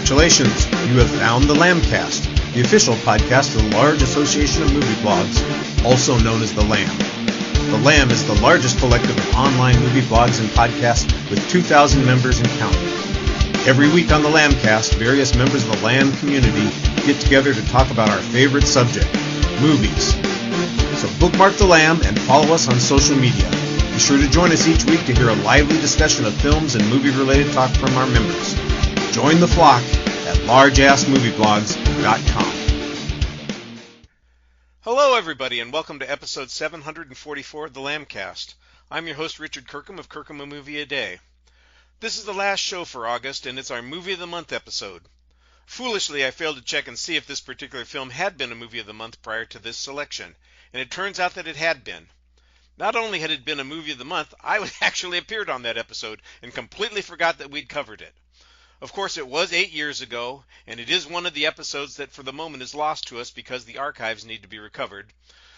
Congratulations, you have found the Lambcast, the official podcast of the large association of movie blogs, also known as the Lamb. The Lamb is the largest collective of online movie blogs and podcasts with 2,000 members and counting. Every week on the Lambcast, various members of the Lamb community get together to talk about our favorite subject, movies. So bookmark the Lamb and follow us on social media. Be sure to join us each week to hear a lively discussion of films and movie-related talk from our members. Join the flock at largeassmovieblogs.com. Hello, everybody, and welcome to episode 744 of the Lambcast. I'm your host, Richard Kirkham of Kirkham A Movie A Day. This is the last show for August, and it's our Movie of the Month episode. Foolishly, I failed to check and see if this particular film had been a Movie of the Month prior to this selection, and it turns out that it had been. Not only had it been a Movie of the Month, I actually appeared on that episode and completely forgot that we'd covered it. Of course, it was 8 years ago, and it is one of the episodes that for the moment is lost to us because the archives need to be recovered.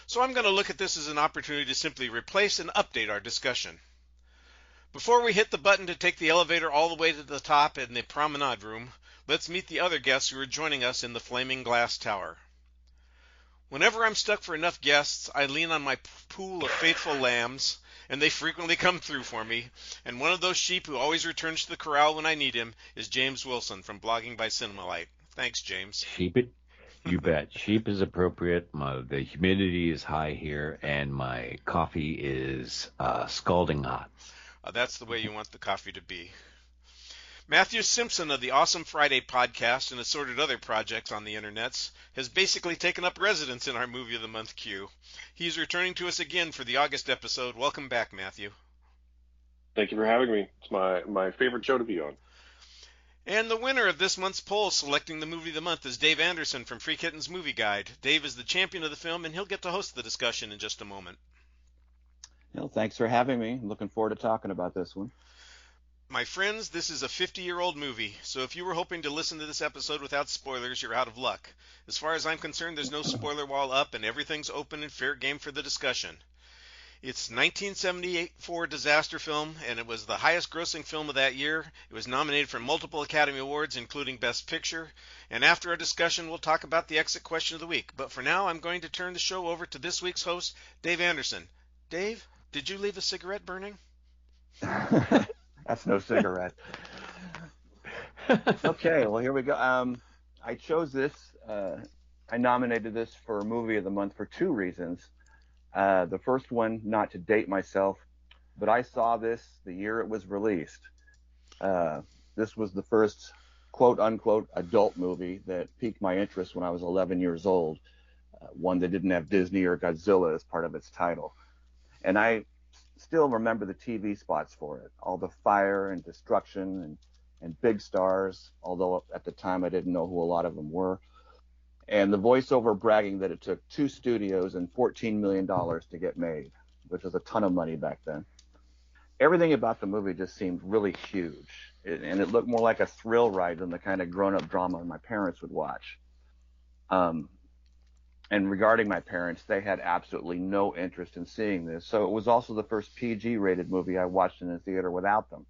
So I'm going to look at this as an opportunity to simply replace and update our discussion. Before we hit the button to take the elevator all the way to the top in the promenade room, let's meet the other guests who are joining us in the Flaming Glass Tower. Whenever I'm stuck for enough guests, I lean on my pool of faithful lambs, and they frequently come through for me. And one of those sheep who always returns to the corral when I need him is James Wilson from Blogging by Cinemalite. Thanks, James. Sheep it? You bet. Sheep is appropriate. The humidity is high here, and my coffee is scalding hot. That's the way you want the coffee to be. Matthew Simpson of the Awesome Friday podcast and assorted other projects on the internets has basically taken up residence in our Movie of the Month queue. He's returning to us again for the August episode. Welcome back, Matthew. Thank you for having me. It's my favorite show to be on. And the winner of this month's poll selecting the Movie of the Month is Dave Anderson from Free Kittens Movie Guide. Dave is the champion of the film, and he'll get to host the discussion in just a moment. Well, thanks for having me. I'm looking forward to talking about this one. My friends, this is a 50-year-old movie, so if you were hoping to listen to this episode without spoilers, you're out of luck. As far as I'm concerned, there's no spoiler wall up, and everything's open and fair game for the discussion. It's 1974 disaster film, and it was the highest-grossing film of that year. It was nominated for multiple Academy Awards, including Best Picture. And after our discussion, we'll talk about the exit question of the week. But for now, I'm going to turn the show over to this week's host, Dave Anderson. Dave, did you leave a cigarette burning? That's no cigarette. Okay, well, here we go. I chose this. I nominated this for Movie of the Month for two reasons. The first one, not to date myself, but I saw this the year it was released. This was the first quote-unquote adult movie that piqued my interest when I was 11 years old, one that didn't have Disney or Godzilla as part of its title. And I still remember the TV spots for it, all the fire and destruction and big stars, although at the time I didn't know who a lot of them were. And the voiceover bragging that it took 2 studios and $14 million to get made, which was a ton of money back then. Everything about the movie just seemed really huge, and it looked more like a thrill ride than the kind of grown-up drama my parents would watch. And regarding my parents, they had absolutely no interest in seeing this. So it was also the first PG-rated movie I watched in a theater without them.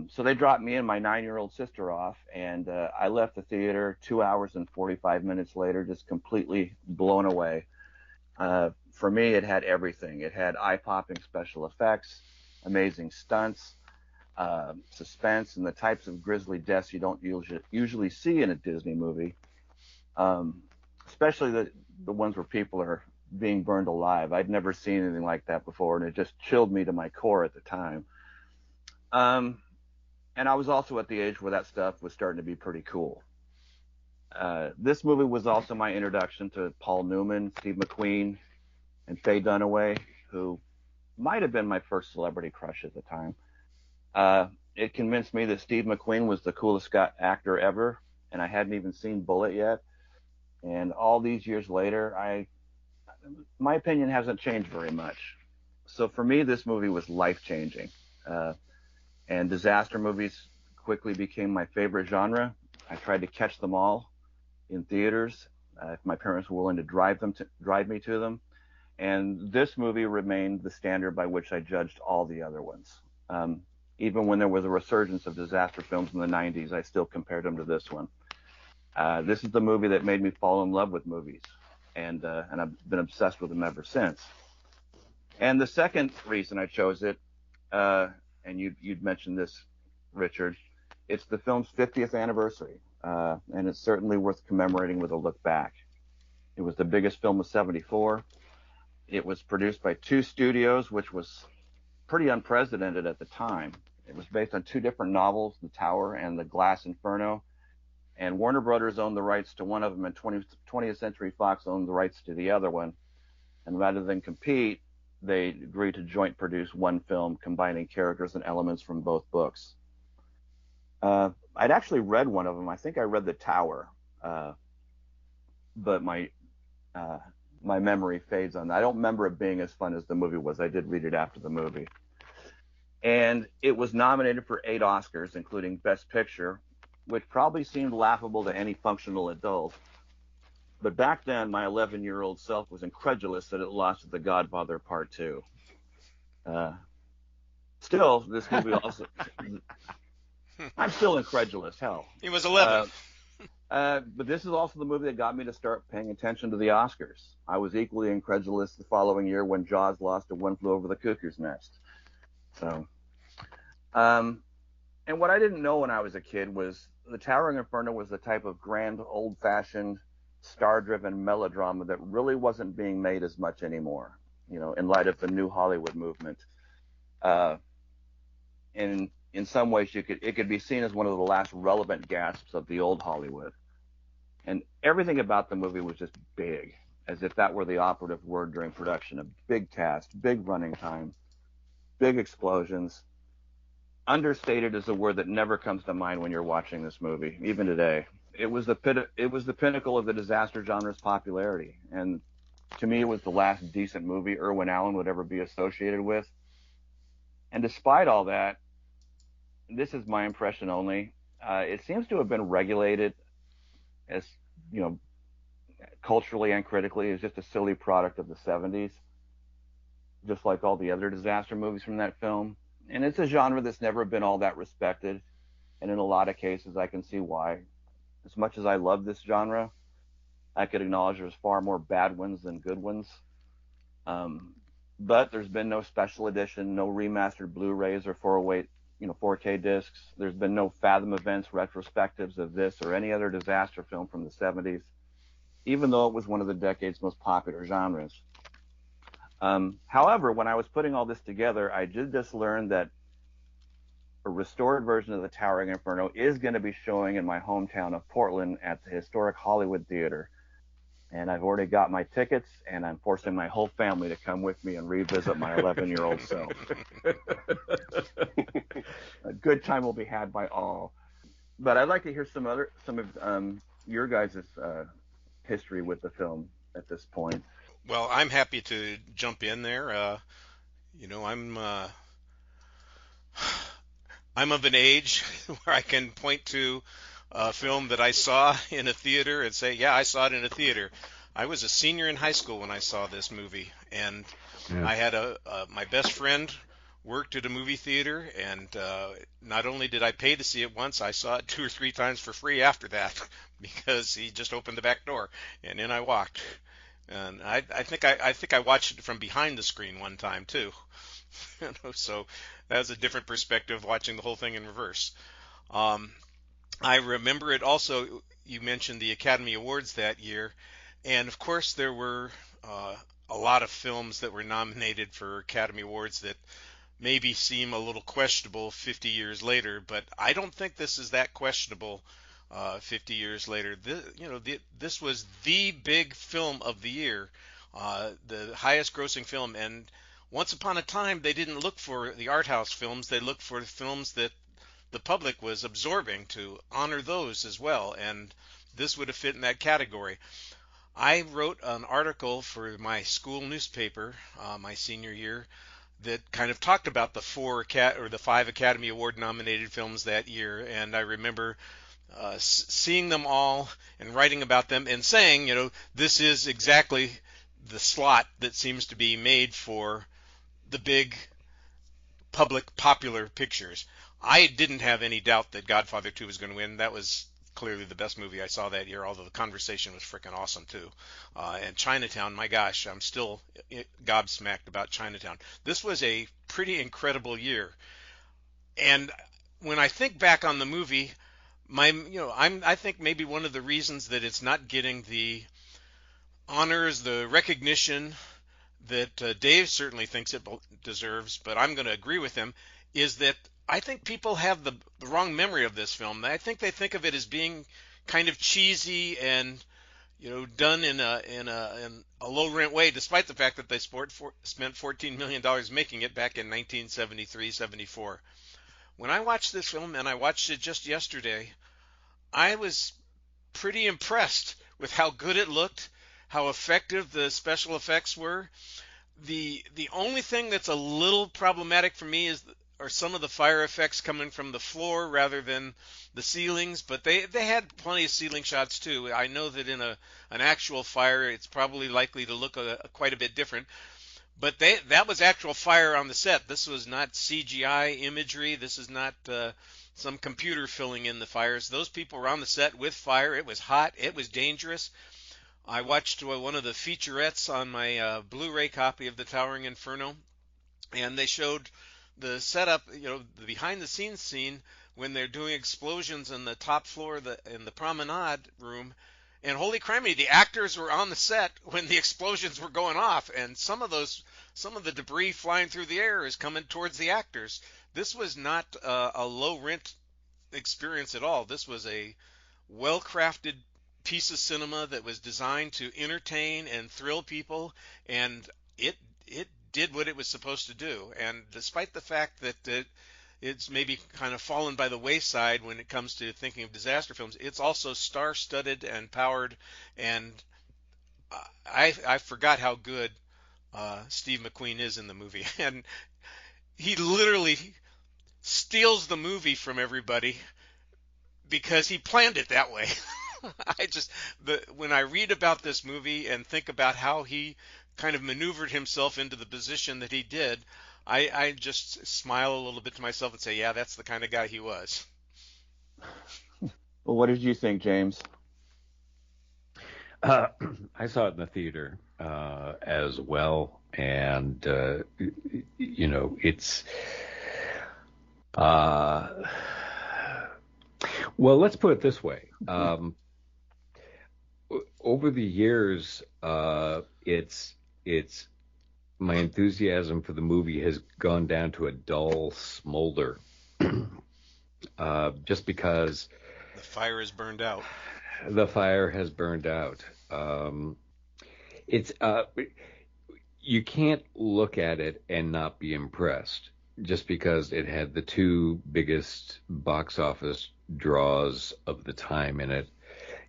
So they dropped me and my 9-year-old sister off, and I left the theater 2 hours and 45 minutes later, just completely blown away. For me, it had everything. It had eye-popping special effects, amazing stunts, suspense, and the types of grisly deaths you don't usually see in a Disney movie. Especially the ones where people are being burned alive. I'd never seen anything like that before, and it just chilled me to my core at the time. And I was also at the age where that stuff was starting to be pretty cool. This movie was also my introduction to Paul Newman, Steve McQueen, and Faye Dunaway, who might have been my first celebrity crush at the time. It convinced me that Steve McQueen was the coolest actor ever, and I hadn't even seen Bullet yet. And all these years later, my opinion hasn't changed very much. So for me, this movie was life-changing. And disaster movies quickly became my favorite genre. I tried to catch them all in theaters if my parents were willing to drive me to them. And this movie remained the standard by which I judged all the other ones. Even when there was a resurgence of disaster films in the 90s, I still compared them to this one. This is the movie that made me fall in love with movies, and I've been obsessed with them ever since. And the second reason I chose it, and you'd mentioned this, Richard, it's the film's 50th anniversary, and it's certainly worth commemorating with a look back. It was the biggest film of '74. It was produced by two studios, which was pretty unprecedented at the time. It was based on two different novels, The Tower and The Glass Inferno, and Warner Brothers owned the rights to one of them, and 20th Century Fox owned the rights to the other one. And rather than compete, they agreed to joint produce one film combining characters and elements from both books. I'd actually read one of them. I think I read The Tower, but my memory fades on that. I don't remember it being as fun as the movie was. I did read it after the movie. And it was nominated for 8 Oscars, including Best Picture, which probably seemed laughable to any functional adult. But back then, my 11-year-old self was incredulous that it lost to The Godfather Part 2. Still, this movie also... I'm still incredulous, hell. He was 11. But this is also the movie that got me to start paying attention to the Oscars. I was equally incredulous the following year when Jaws lost to One Flew Over the Cuckoo's Nest. So, and what I didn't know when I was a kid was the Towering Inferno was the type of grand, old-fashioned, star-driven melodrama that really wasn't being made as much anymore, in light of the new Hollywood movement. In some ways, it could be seen as one of the last relevant gasps of the old Hollywood. And everything about the movie was just big, as if that were the operative word during production. A big cast, big running time, big explosions. Understated is a word that never comes to mind when you're watching this movie, even today. It was the pinnacle of the disaster genre's popularity, and to me, it was the last decent movie Irwin Allen would ever be associated with. And despite all that, this is my impression only. It seems to have been regulated as, culturally and critically, as just a silly product of the 70s, just like all the other disaster movies from that film. And it's a genre that's never been all that respected. And in a lot of cases, I can see why. As much as I love this genre, I could acknowledge there's far more bad ones than good ones. But there's been no special edition, no remastered Blu-rays or 4K discs. There's been no Fathom events, retrospectives of this or any other disaster film from the 70s, even though it was one of the decade's most popular genres. However, when I was putting all this together, I did just learn that a restored version of the Towering Inferno is going to be showing in my hometown of Portland at the historic Hollywood Theater. And I've already got my tickets, and I'm forcing my whole family to come with me and revisit my 11-year-old self. A good time will be had by all. But I'd like to hear some of your guys' history with the film at this point. Well, I'm happy to jump in there. I'm of an age where I can point to a film that I saw in a theater and say, yeah, I saw it in a theater. I was a senior in high school when I saw this movie, and I had my best friend worked at a movie theater, and not only did I pay to see it once, I saw it 2 or 3 times for free after that because he just opened the back door, and in I walked. And I think I watched it from behind the screen one time too. So that was a different perspective, watching the whole thing in reverse. I remember it also. You mentioned the Academy Awards that year, and of course there were a lot of films that were nominated for Academy Awards that maybe seem a little questionable 50 years later, but I don't think this is that questionable 50 years later. This was the big film of the year, the highest grossing film, and once upon a time they didn't look for the art house films, they looked for films that the public was absorbing to honor those as well, and this would have fit in that category. I wrote an article for my school newspaper my senior year that kind of talked about the 5 Academy Award nominated films that year, and I remember seeing them all and writing about them and saying, this is exactly the slot that seems to be made for the big public popular pictures. I didn't have any doubt that Godfather 2 was going to win. That was clearly the best movie I saw that year, although the conversation was freaking awesome too. And Chinatown, my gosh, I'm still gobsmacked about Chinatown. This was a pretty incredible year. And when I think back on the movie, I think maybe one of the reasons that it's not getting the honors, the recognition that Dave certainly thinks it deserves, but I'm going to agree with him, is that I think people have the wrong memory of this film. I think they think of it as being kind of cheesy and done in a low rent way, despite the fact that they spent $14 million making it back in 1973-74. When I watched this film, and I watched it just yesterday, I was pretty impressed with how good it looked, how effective the special effects were. The only thing that's a little problematic for me are some of the fire effects coming from the floor rather than the ceilings, but they had plenty of ceiling shots too. I know that in an actual fire, it's probably likely to look quite a bit different, but that was actual fire on the set. This was not CGI imagery. This is not some computer filling in the fires. Those people were on the set with fire. It was hot. It was dangerous. I watched one of the featurettes on my Blu-ray copy of the Towering Inferno, and they showed the setup, the behind-the-scenes scene when they're doing explosions on the top floor in the promenade room. And holy criminy, the actors were on the set when the explosions were going off, and some of the debris flying through the air is coming towards the actors. This was not a low-rent experience at all. This was a well-crafted piece of cinema that was designed to entertain and thrill people, and it did what it was supposed to do. And despite the fact that it's maybe kind of fallen by the wayside when it comes to thinking of disaster films, it's also star-studded and powered, and I forgot how good Steve McQueen is in the movie. And he literally steals the movie from everybody because he planned it that way. When I read about this movie and think about how he kind of maneuvered himself into the position that he did, I just smile a little bit to myself and say, yeah, that's the kind of guy he was. Well, what did you think, James? I saw it in the theater as well, and it's well, let's put it this way. Over the years, it's my enthusiasm for the movie has gone down to a dull smolder, just because the fire is burned out. The fire has burned out. It's you can't look at it and not be impressed, just because it had the two biggest box office draws of the time in it.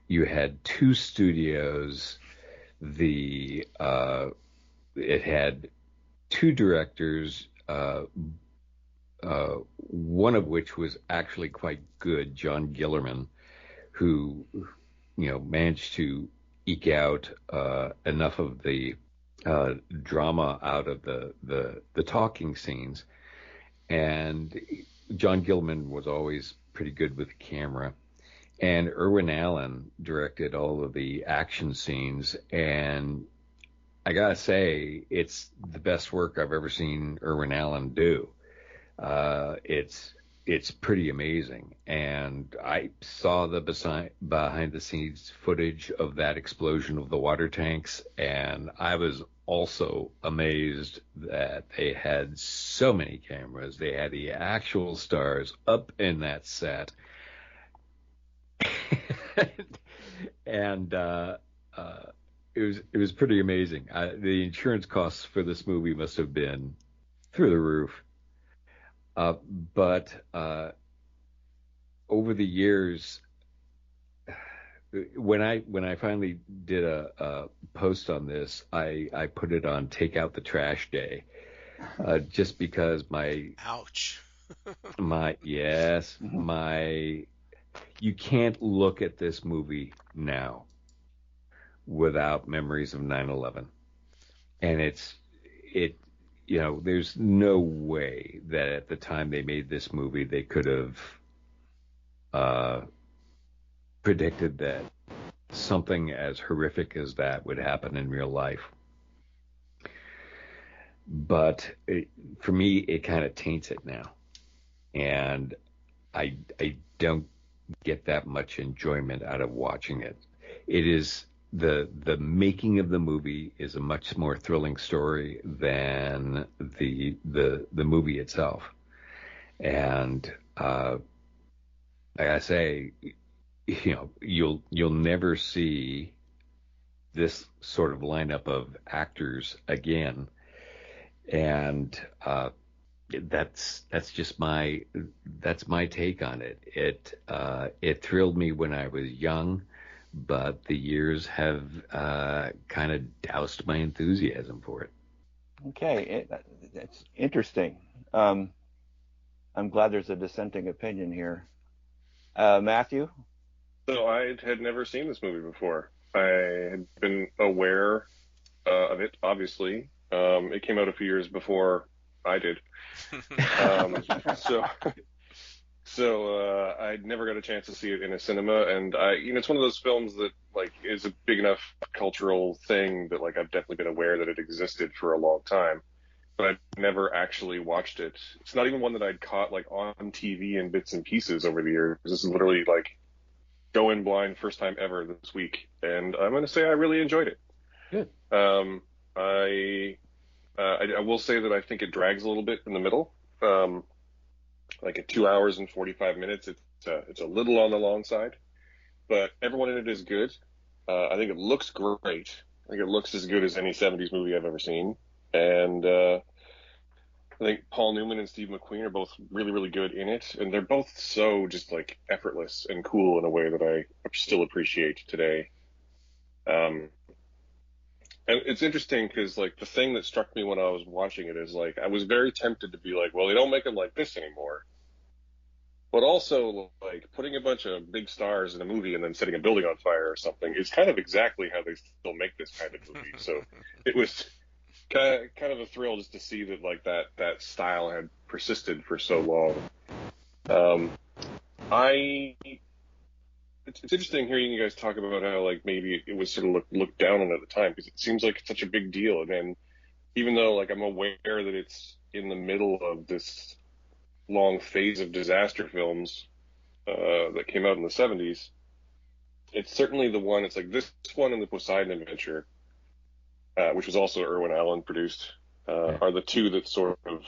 You had two studios. It had two directors, one of which was actually quite good, John Gillerman, who managed to eke out enough of the drama out of the talking scenes. And John Gillerman was always pretty good with the camera. And Irwin Allen directed all of the action scenes, and I gotta say, it's the best work I've ever seen Irwin Allen do. It's pretty amazing, and I saw the behind the scenes footage of that explosion of the water tanks, and I was also amazed that they had so many cameras. They had the actual stars up in that set. And it was pretty amazing. The insurance costs for this movie must have been through the roof. But over the years, when I finally did a post on this, I put it on Take Out the Trash Day, just because ouch. You can't look at this movie now without memories of 9/11, and there's no way that at the time they made this movie they could have predicted that something as horrific as that would happen in real life. But for me, it kind of taints it now, and I don't get that much enjoyment out of watching it. It is the making of the movie is a much more thrilling story than the movie itself. And like I say, you'll never see this sort of lineup of actors again. And that's just my take on it. It thrilled me when I was young, but the years have kind of doused my enthusiasm for it. Okay, it's interesting. I'm glad there's a dissenting opinion here. Matthew? So I had never seen this movie before. I had been aware of it, obviously. It came out a few years before I did. So I'd never got a chance to see it in a cinema, and it's one of those films that is a big enough cultural thing that I've definitely been aware that it existed for a long time, but I've never actually watched it. It's not even one that I'd caught on TV in bits and pieces over the years. This is literally go in blind, first time ever this week, and I'm going to say I really enjoyed it. Good. I will say that I think it drags a little bit in the middle. At 2 hours and 45 minutes, it's a little on the long side, but everyone in it is good. I think it looks great. I think it looks as good as any 70s movie I've ever seen. And I think Paul Newman and Steve McQueen are both really, really good in it. And they're both so just effortless and cool in a way that I still appreciate today. And it's interesting because the thing that struck me when I was watching it is I was very tempted to be well, they don't make them like this anymore. But also putting a bunch of big stars in a movie and then setting a building on fire or something is kind of exactly how they still make this kind of movie. So it was kind of a thrill just to see that that style had persisted for so long. It's interesting hearing you guys talk about how maybe it was sort of looked down on at the time, because it seems like it's such a big deal. And then even though I'm aware that it's in the middle of this long phase of disaster films that came out in the 70s, it's certainly the one. It's this one and the Poseidon Adventure, which was also Irwin Allen produced, are the two that sort of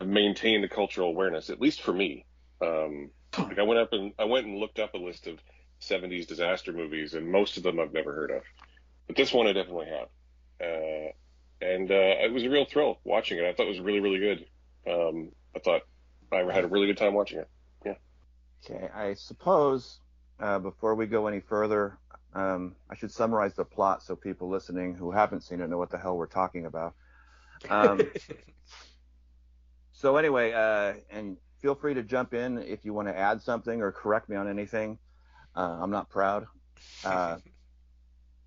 maintain the cultural awareness, at least for me. I went and looked up a list of 70s disaster movies, and most of them I've never heard of. But this one I definitely have. And it was a real thrill watching it. I thought it was really, really good. I thought I had a really good time watching it. Yeah. Okay, I suppose before we go any further, I should summarize the plot so people listening who haven't seen it know what the hell we're talking about. So anyway, and feel free to jump in if you want to add something or correct me on anything. I'm not proud. The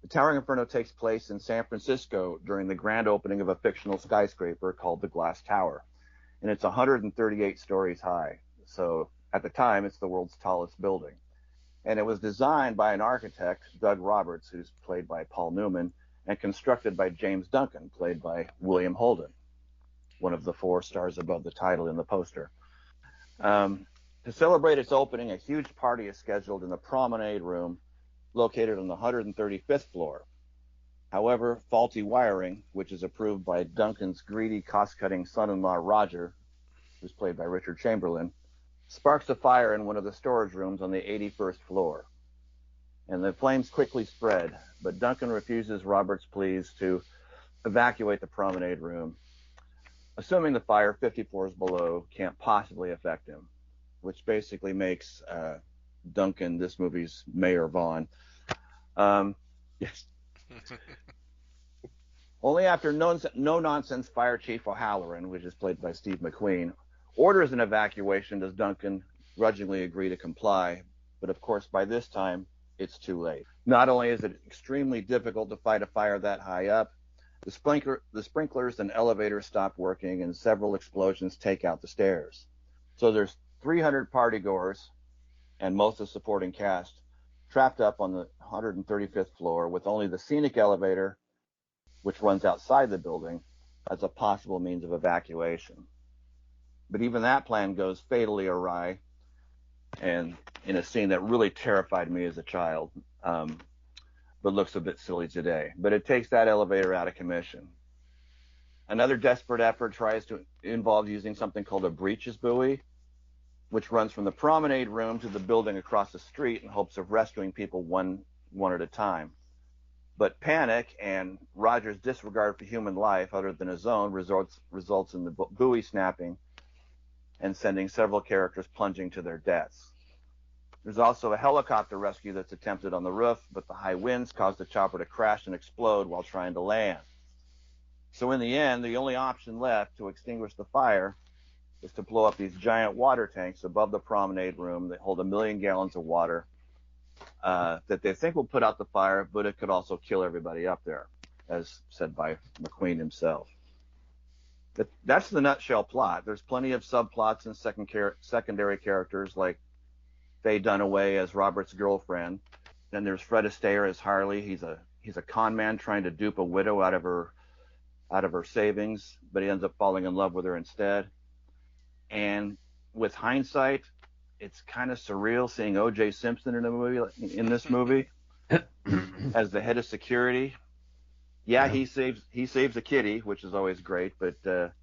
Towering Inferno takes place in San Francisco during the grand opening of a fictional skyscraper called the Glass Tower. And it's 138 stories high. So at the time, it's the world's tallest building. And it was designed by an architect, Doug Roberts, who's played by Paul Newman, and constructed by James Duncan, played by William Holden, one of the 4 stars above the title in the poster. To celebrate its opening, a huge party is scheduled in the promenade room located on the 135th floor. However, faulty wiring, which is approved by Duncan's greedy, cost-cutting son-in-law Roger, who's played by Richard Chamberlain, sparks a fire in one of the storage rooms on the 81st floor. And the flames quickly spread, but Duncan refuses Robert's pleas to evacuate the promenade room, assuming the fire 50 floors below can't possibly affect him, which basically makes Duncan this movie's Mayor Vaughn. Yes. Only after no-nonsense Fire Chief O'Halloran, which is played by Steve McQueen, orders an evacuation does Duncan grudgingly agree to comply. But of course, by this time, it's too late. Not only is it extremely difficult to fight a fire that high up, The sprinklers and elevators stop working, and several explosions take out the stairs. So there's 300 partygoers and most of the supporting cast trapped up on the 135th floor with only the scenic elevator, which runs outside the building, as a possible means of evacuation. But even that plan goes fatally awry, and in a scene that really terrified me as a child, but looks a bit silly today. But it takes that elevator out of commission. Another desperate effort tries to involve using something called a breeches buoy, which runs from the promenade room to the building across the street in hopes of rescuing people one at a time. But panic and Roger's disregard for human life other than his own results in the buoy snapping and sending several characters plunging to their deaths. There's also a helicopter rescue that's attempted on the roof, but the high winds cause the chopper to crash and explode while trying to land. So in the end, the only option left to extinguish the fire is to blow up these giant water tanks above the promenade room that hold 1 million gallons of water that they think will put out the fire, but it could also kill everybody up there, as said by McQueen himself. That's the nutshell plot. There's plenty of subplots and secondary characters like Faye Dunaway as Robert's girlfriend. Then there's Fred Astaire as Harley. He's a con man trying to dupe a widow out of her savings, but he ends up falling in love with her instead. And with hindsight, it's kind of surreal seeing O.J. Simpson in this movie as the head of security. Yeah, he saves a kitty, which is always great, but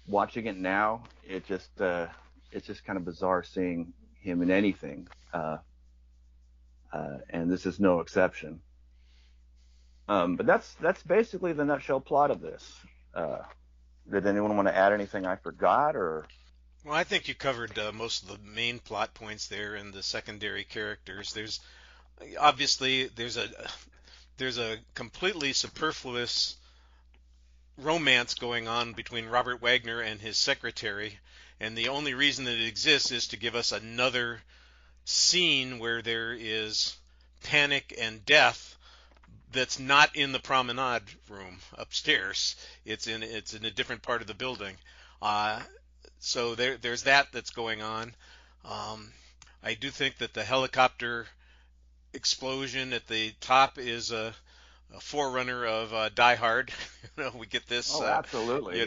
watching it now, it's just kind of bizarre seeing him in anything, and this is no exception. But that's basically the nutshell plot of this. Did anyone want to add anything I forgot, or? Well, I think you covered most of the main plot points there and the secondary characters. There's a completely superfluous romance going on between Robert Wagner and his secretary, and the only reason that it exists is to give us another scene where there is panic and death that's not in the promenade room upstairs. It's in a different part of the building. So there's that's going on. I do think that the helicopter explosion at the top is a forerunner of Die Hard. We get this. Oh, absolutely.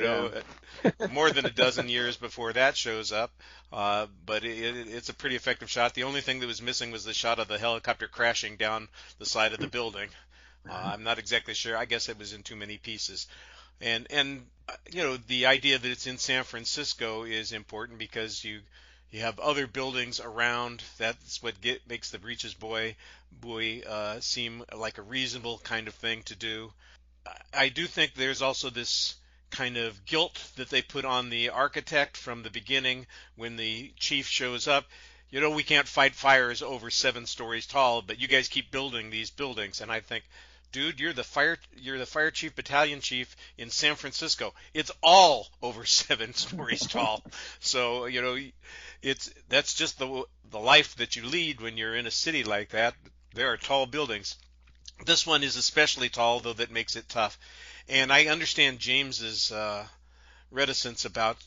More than a dozen years before that shows up. But it's a pretty effective shot. The only thing that was missing was the shot of the helicopter crashing down the side of the building. I'm not exactly sure. I guess it was in too many pieces. And the idea that it's in San Francisco is important because you have other buildings around. That's what makes the breeches buoy seem like a reasonable kind of thing to do. I do think there's also this kind of guilt that they put on the architect from the beginning when the chief shows up. We can't fight fires over 7 stories tall, but you guys keep building these buildings. And I think, dude, you're the fire chief, battalion chief in San Francisco. It's all over 7 stories tall. So, that's just the life that you lead when you're in a city like that. There are tall buildings. This one is especially tall, though that makes it tough. And I understand James's reticence about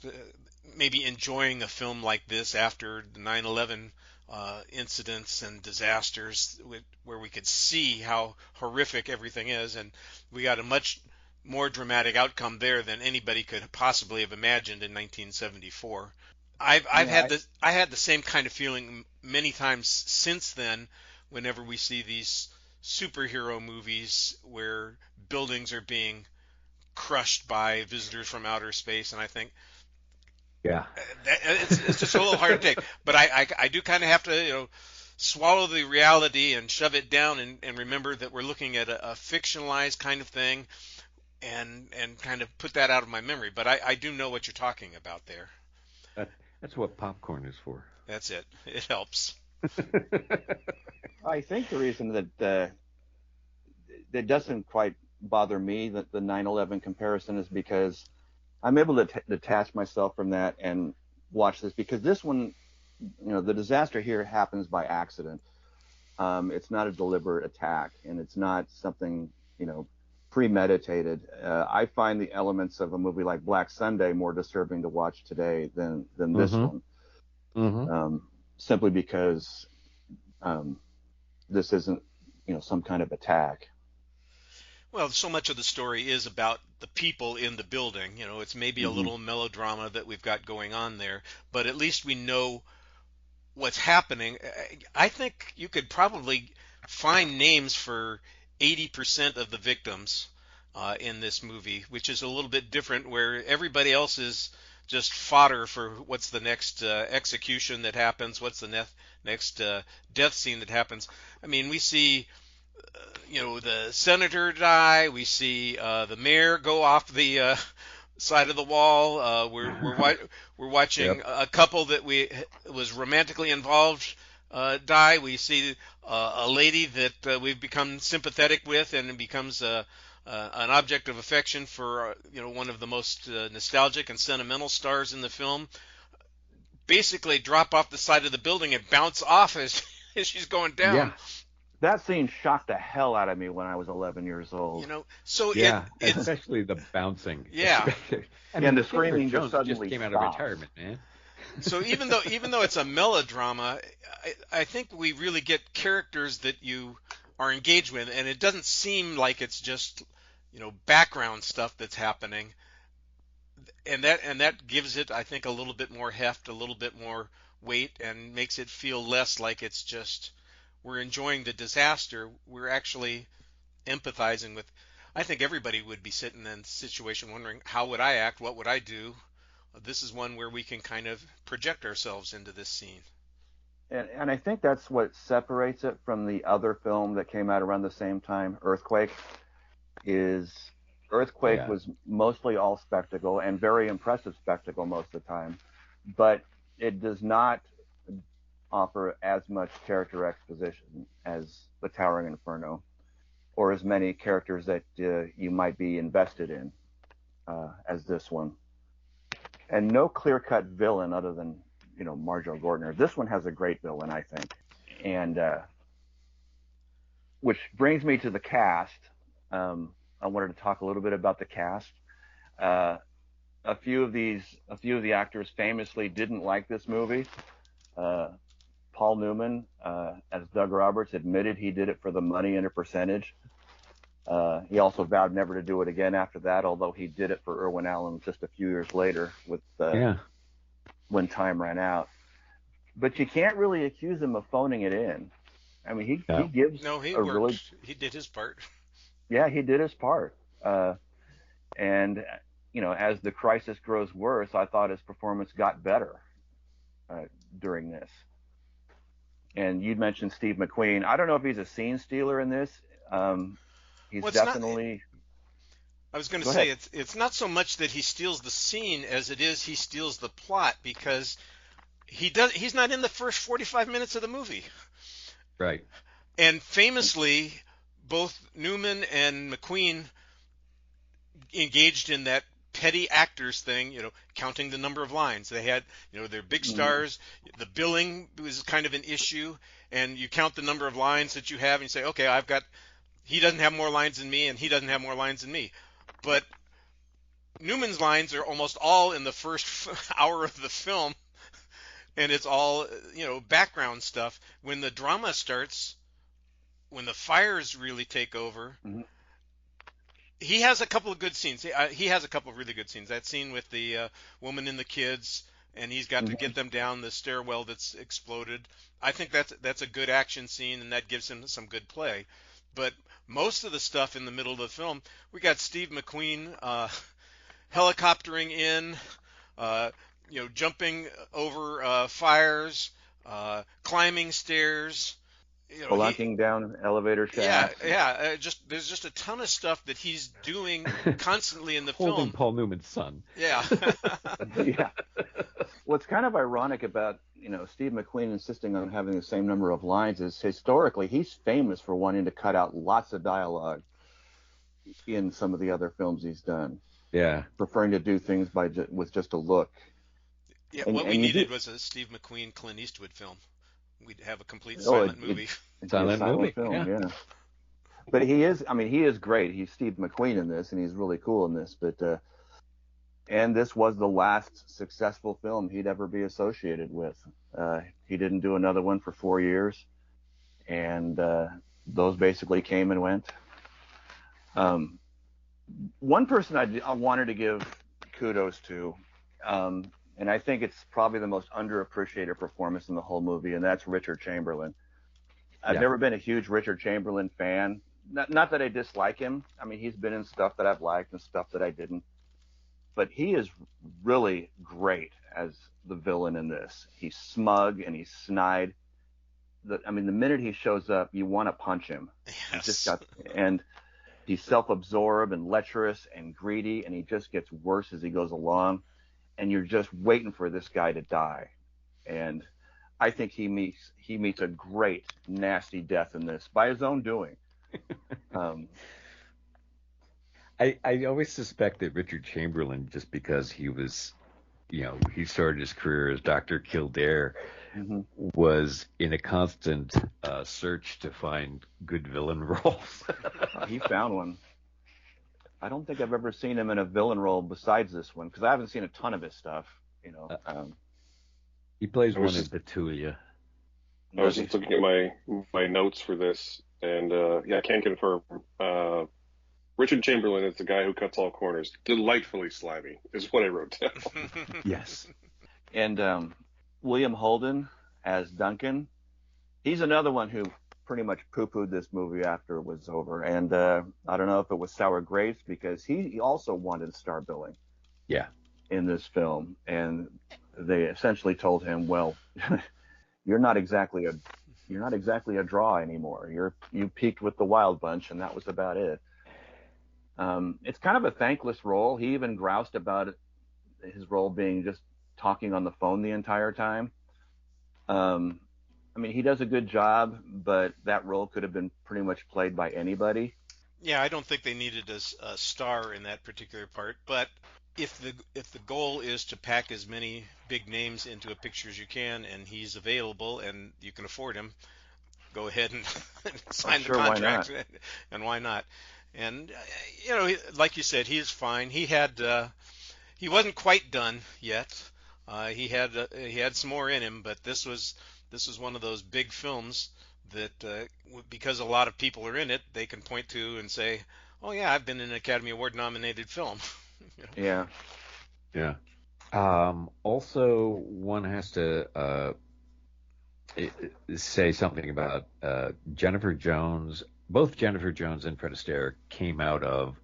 maybe enjoying a film like this after the 9/11 incidents and disasters, where we could see how horrific everything is, and we got a much more dramatic outcome there than anybody could possibly have imagined in 1974. I had the same kind of feeling many times since then. Whenever we see these superhero movies where buildings are being crushed by visitors from outer space, and I think, yeah, it's just a little hard to take. But I do kind of have to swallow the reality and shove it down and remember that we're looking at a fictionalized kind of thing, and kind of put that out of my memory. But I do know what you're talking about there. That's what popcorn is for. That's it. It helps. I think the reason that that doesn't quite bother me, that the 9/11 comparison, is because I'm able to detach myself from that and watch this, because this one, the disaster here happens by accident. It's not a deliberate attack, and it's not something, premeditated. I find the elements of a movie like Black Sunday more disturbing to watch today than this one, simply because this isn't, some kind of attack. Well, so much of the story is about the people in the building. It's maybe a little melodrama that we've got going on there, but at least we know what's happening. I think you could probably find names for 80% of the victims in this movie, which is a little bit different, where everybody else is just fodder for what's the next execution that happens, what's the next death scene that happens. I mean, we see the senator die, we see the mayor go off the side of the wall. We're watching a couple that was romantically involved die. We see a lady that we've become sympathetic with, and it becomes an object of affection for one of the most nostalgic and sentimental stars in the film. Basically, drop off the side of the building and bounce off as she's going down. Yeah. That scene shocked the hell out of me when I was 11 years old. It's especially the bouncing. Yeah. And the screaming just suddenly came out of retirement, man. So even though it's a melodrama, I think we really get characters that you are engaged with, and it doesn't seem like it's just background stuff that's happening, and that gives it, I think, a little bit more heft, a little bit more weight, and makes it feel less like it's just we're enjoying the disaster. We're actually empathizing with. I think everybody would be sitting in a situation wondering, how would I act? What would I do? This is one where we can kind of project ourselves into this scene. And I think that's what separates it from the other film that came out around the same time, Earthquake. Earthquake was mostly all spectacle, and very impressive spectacle most of the time, but it does not offer as much character exposition as the Towering Inferno, or as many characters that you might be invested in as this one. And no clear-cut villain other than Marjoe Gortner. This one has a great villain, I think, and which brings me to the cast. I wanted to talk a little bit about the cast. A few of the actors famously didn't like this movie. Paul Newman, as Doug Roberts, admitted he did it for the money and a percentage. He also vowed never to do it again after that, although he did it for Irwin Allen just a few years later when time ran out. But you can't really accuse him of phoning it in. I mean, he gives he did his part. Yeah, he did his part. And as the crisis grows worse, I thought his performance got better during this. And you'd mentioned Steve McQueen. I don't know if he's a scene stealer in this. He's definitely. I was going to say it's not so much that he steals the scene as it is he steals the plot, because he's not in the first 45 minutes of the movie. Right. And famously, both Newman and McQueen engaged in that petty actors thing, counting the number of lines. They had, their big stars. The billing was kind of an issue, and you count the number of lines that you have, and you say, okay, he doesn't have more lines than me, and he doesn't have more lines than me. But Newman's lines are almost all in the first hour of the film, and it's all, background stuff. When the drama starts, when the fires really take over, he has a couple of good scenes. He has a couple of really good scenes. That scene with the woman and the kids, and he's got to get them down the stairwell that's exploded. I think that's a good action scene, and that gives him some good play. But most of the stuff in the middle of the film, we got Steve McQueen helicoptering in, jumping over fires, climbing stairs. Spelunking down elevator shafts. There's just a ton of stuff that he's doing constantly in the Holding film. Paul Newman's son. Yeah. Yeah. What's kind of ironic about Steve McQueen insisting on having the same number of lines is historically he's famous for wanting to cut out lots of dialogue in some of the other films he's done. Yeah. Preferring to do things with just a look. Yeah. What we needed was a Steve McQueen, Clint Eastwood film. We'd have a complete silent movie. Silent movie film, yeah. But he is, I mean, he is great. He's Steve McQueen in this, and he's really cool in this. But and this was the last successful film he'd ever be associated with. He didn't do another one for 4 years, and those basically came and went. One person I wanted to give kudos to, and I think it's probably the most underappreciated performance in the whole movie, and that's Richard Chamberlain. I've never been a huge Richard Chamberlain fan. Not that I dislike him. I mean, he's been in stuff that I've liked and stuff that I didn't. But he is really great as the villain in this. He's smug and he's snide. I mean, the minute he shows up, you want to punch him. Yes. And he's self-absorbed and lecherous and greedy, and he just gets worse as he goes along. And you're just waiting for this guy to die. And I think he meets a great, nasty death in this by his own doing. I always suspected Richard Chamberlain, just because he was, he started his career as Dr. Kildare, was in a constant search to find good villain roles. He found one. I don't think I've ever seen him in a villain role besides this one, because I haven't seen a ton of his stuff. He plays one in Petulia. I was just looking at my notes for this, and I can confirm. Richard Chamberlain is the guy who cuts all corners. Delightfully slimy is what I wrote down. Yes. And William Holden as Duncan. He's another one who pretty much poo-pooed this movie after it was over. And I don't know if it was sour grapes, because he also wanted star billing. Yeah. In this film, and they essentially told him, well, you're not exactly a draw anymore. You peaked with the Wild Bunch, and that was about it. It's kind of a thankless role. He even groused about his role being just talking on the phone the entire time. I mean, he does a good job, but that role could have been pretty much played by anybody. Yeah, I don't think they needed a star in that particular part, but if the goal is to pack as many big names into a picture as you can, and he's available and you can afford him, go ahead and sign the contract. Why not? And why not? And like you said, he's fine. He wasn't quite done yet. He had some more in him, but this was one of those big films that because a lot of people are in it, they can point to and say, "Oh yeah, I've been in an Academy Award nominated film." Yeah. Yeah. Also, one has to say something about Jennifer Jones. Both Jennifer Jones and Fred Astaire came out of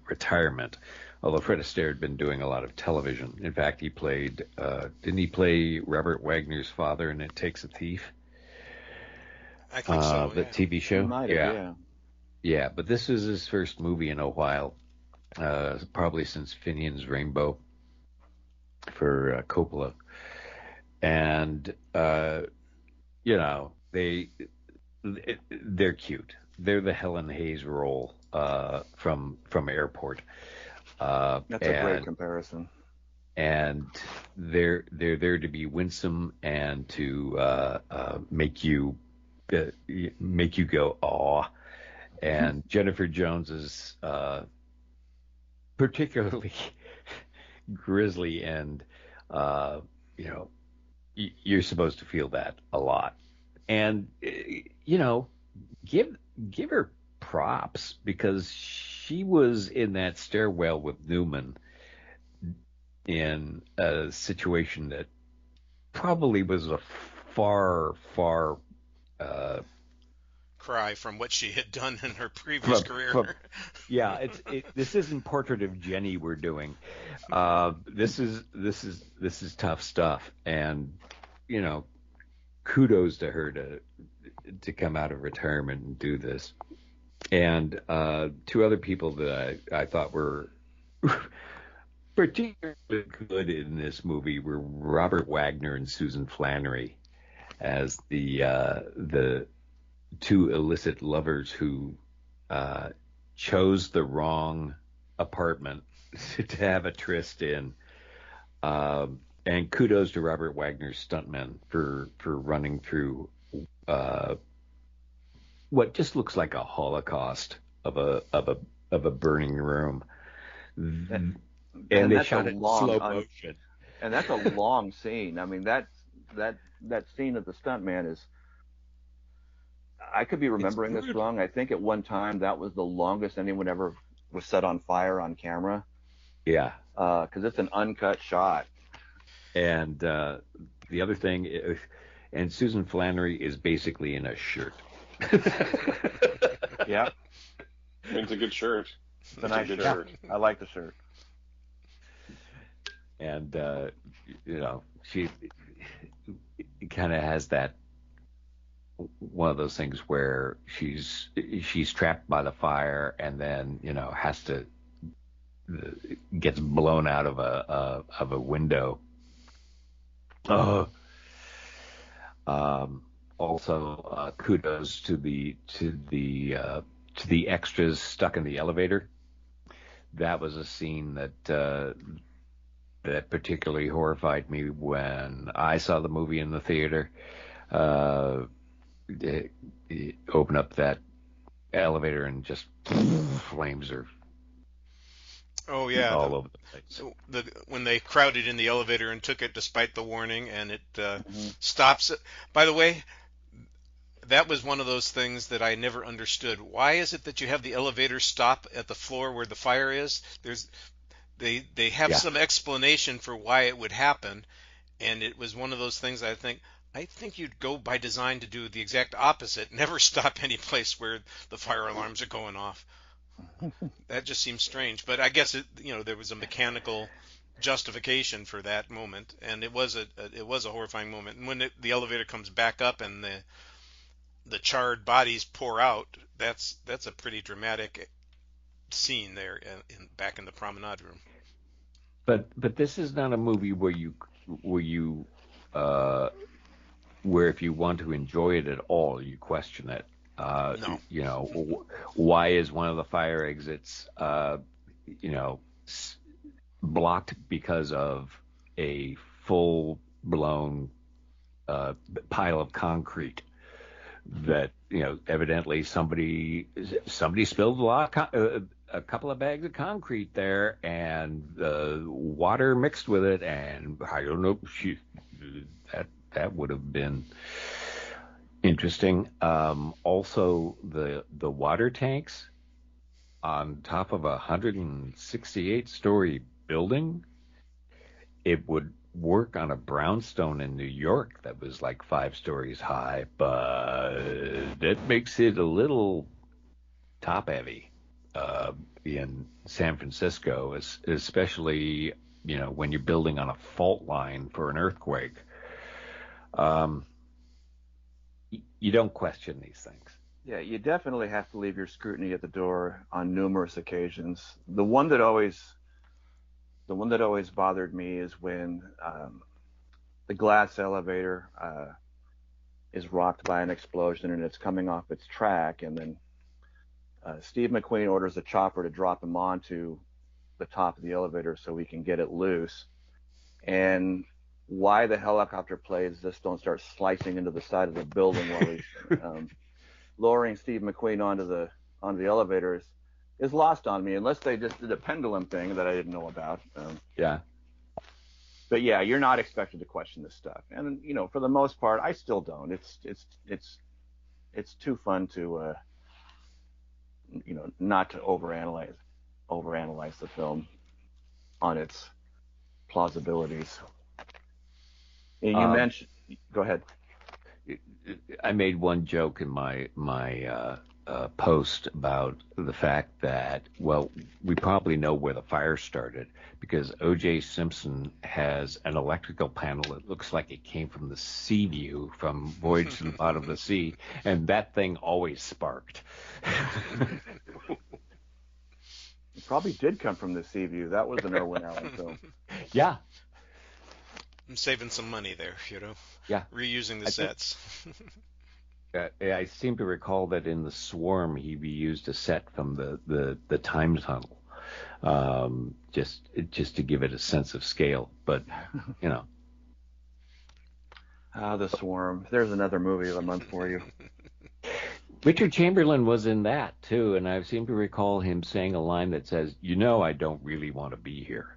retirement, although Fred Astaire had been doing a lot of television. In fact, he played, didn't he play Robert Wagner's father in It Takes a Thief? I think so, the TV show? He might have, yeah. Yeah, but this is his first movie in a while, probably since Finian's Rainbow for Coppola. And, they're cute. They're the Helen Hayes role from Airport. That's a great comparison. And they're there to be winsome and to make you go aw. And Jennifer Jones is particularly grisly, and you're supposed to feel that a lot. And give her props, because she was in that stairwell with Newman in a situation that probably was a far cry from what she had done in her previous career. This isn't Portrait of Jenny we're doing. This is tough stuff, and kudos to her to come out of retirement and do this. And two other people that I thought were particularly good in this movie were Robert Wagner and Susan Flannery as the two illicit lovers who chose the wrong apartment to have a tryst in. And kudos to Robert Wagner's stuntmen for running through what just looks like a holocaust of a burning room. And they shot it in slow motion. And that's a long scene. I mean, that scene of the stuntman is. I could be remembering this wrong. I think at one time that was the longest anyone ever was set on fire on camera. Yeah. Because it's an uncut shot. And the other thing, and Susan Flannery is basically in a shirt. Yeah. It's a good shirt. It's a nice shirt. I like the shirt. And, she kind of has that, one of those things where she's trapped by the fire and then, has to, gets blown out of a window. Also, kudos to the extras stuck in the elevator. That was a scene that particularly horrified me when I saw the movie in the theater. Open up that elevator and just flames are all over the place. When they crowded in the elevator and took it despite the warning, and it stops it. By the way, that was one of those things that I never understood. Why is it that you have the elevator stop at the floor where the fire is? They have some explanation for why it would happen, and it was one of those things I think you'd go by design to do the exact opposite. Never stop any place where the fire alarms are going off. That just seems strange. But I guess there was a mechanical justification for that moment, and it was a horrifying moment. And when the elevator comes back up and the charred bodies pour out, that's a pretty dramatic scene there back in the promenade room. But this is not a movie where if you want to enjoy it at all, you question it. No. Why is one of the fire exits, blocked because of a full-blown pile of concrete that, evidently somebody spilled a couple of bags of concrete there, and water mixed with it, and I don't know, that would have been interesting. Also, the water tanks on top of a 168-story building, it would work on a brownstone in New York that was like 5 stories high, but that makes it a little top-heavy in San Francisco, especially when you're building on a fault line for an earthquake. You don't question these things. Yeah, you definitely have to leave your scrutiny at the door on numerous occasions. The one that always bothered me is when the glass elevator is rocked by an explosion and it's coming off its track, and then Steve McQueen orders a chopper to drop him onto the top of the elevator so he can get it loose. And why the helicopter planes just don't start slicing into the side of the building while he's lowering Steve McQueen onto the elevator is lost on me, unless they just did a pendulum thing that I didn't know about. Yeah. But yeah, you're not expected to question this stuff, and for the most part, I still don't. It's too fun to not to overanalyze the film on its plausibilities. And you mentioned. Go ahead. I made one joke in my post about the fact that, well, we probably know where the fire started because O.J. Simpson has an electrical panel that looks like it came from the sea view from Voyage to the Bottom of the Sea, and that thing always sparked. It probably did come from the sea view. That was an Irwin Allen film. Yeah. I'm saving some money there, Yeah. Reusing the sets. I seem to recall that in The Swarm he reused a set from the time tunnel, just to give it a sense of scale. But The Swarm. There's another movie of the month for you. Richard Chamberlain was in that too, and I seem to recall him saying a line that says, I don't really want to be here.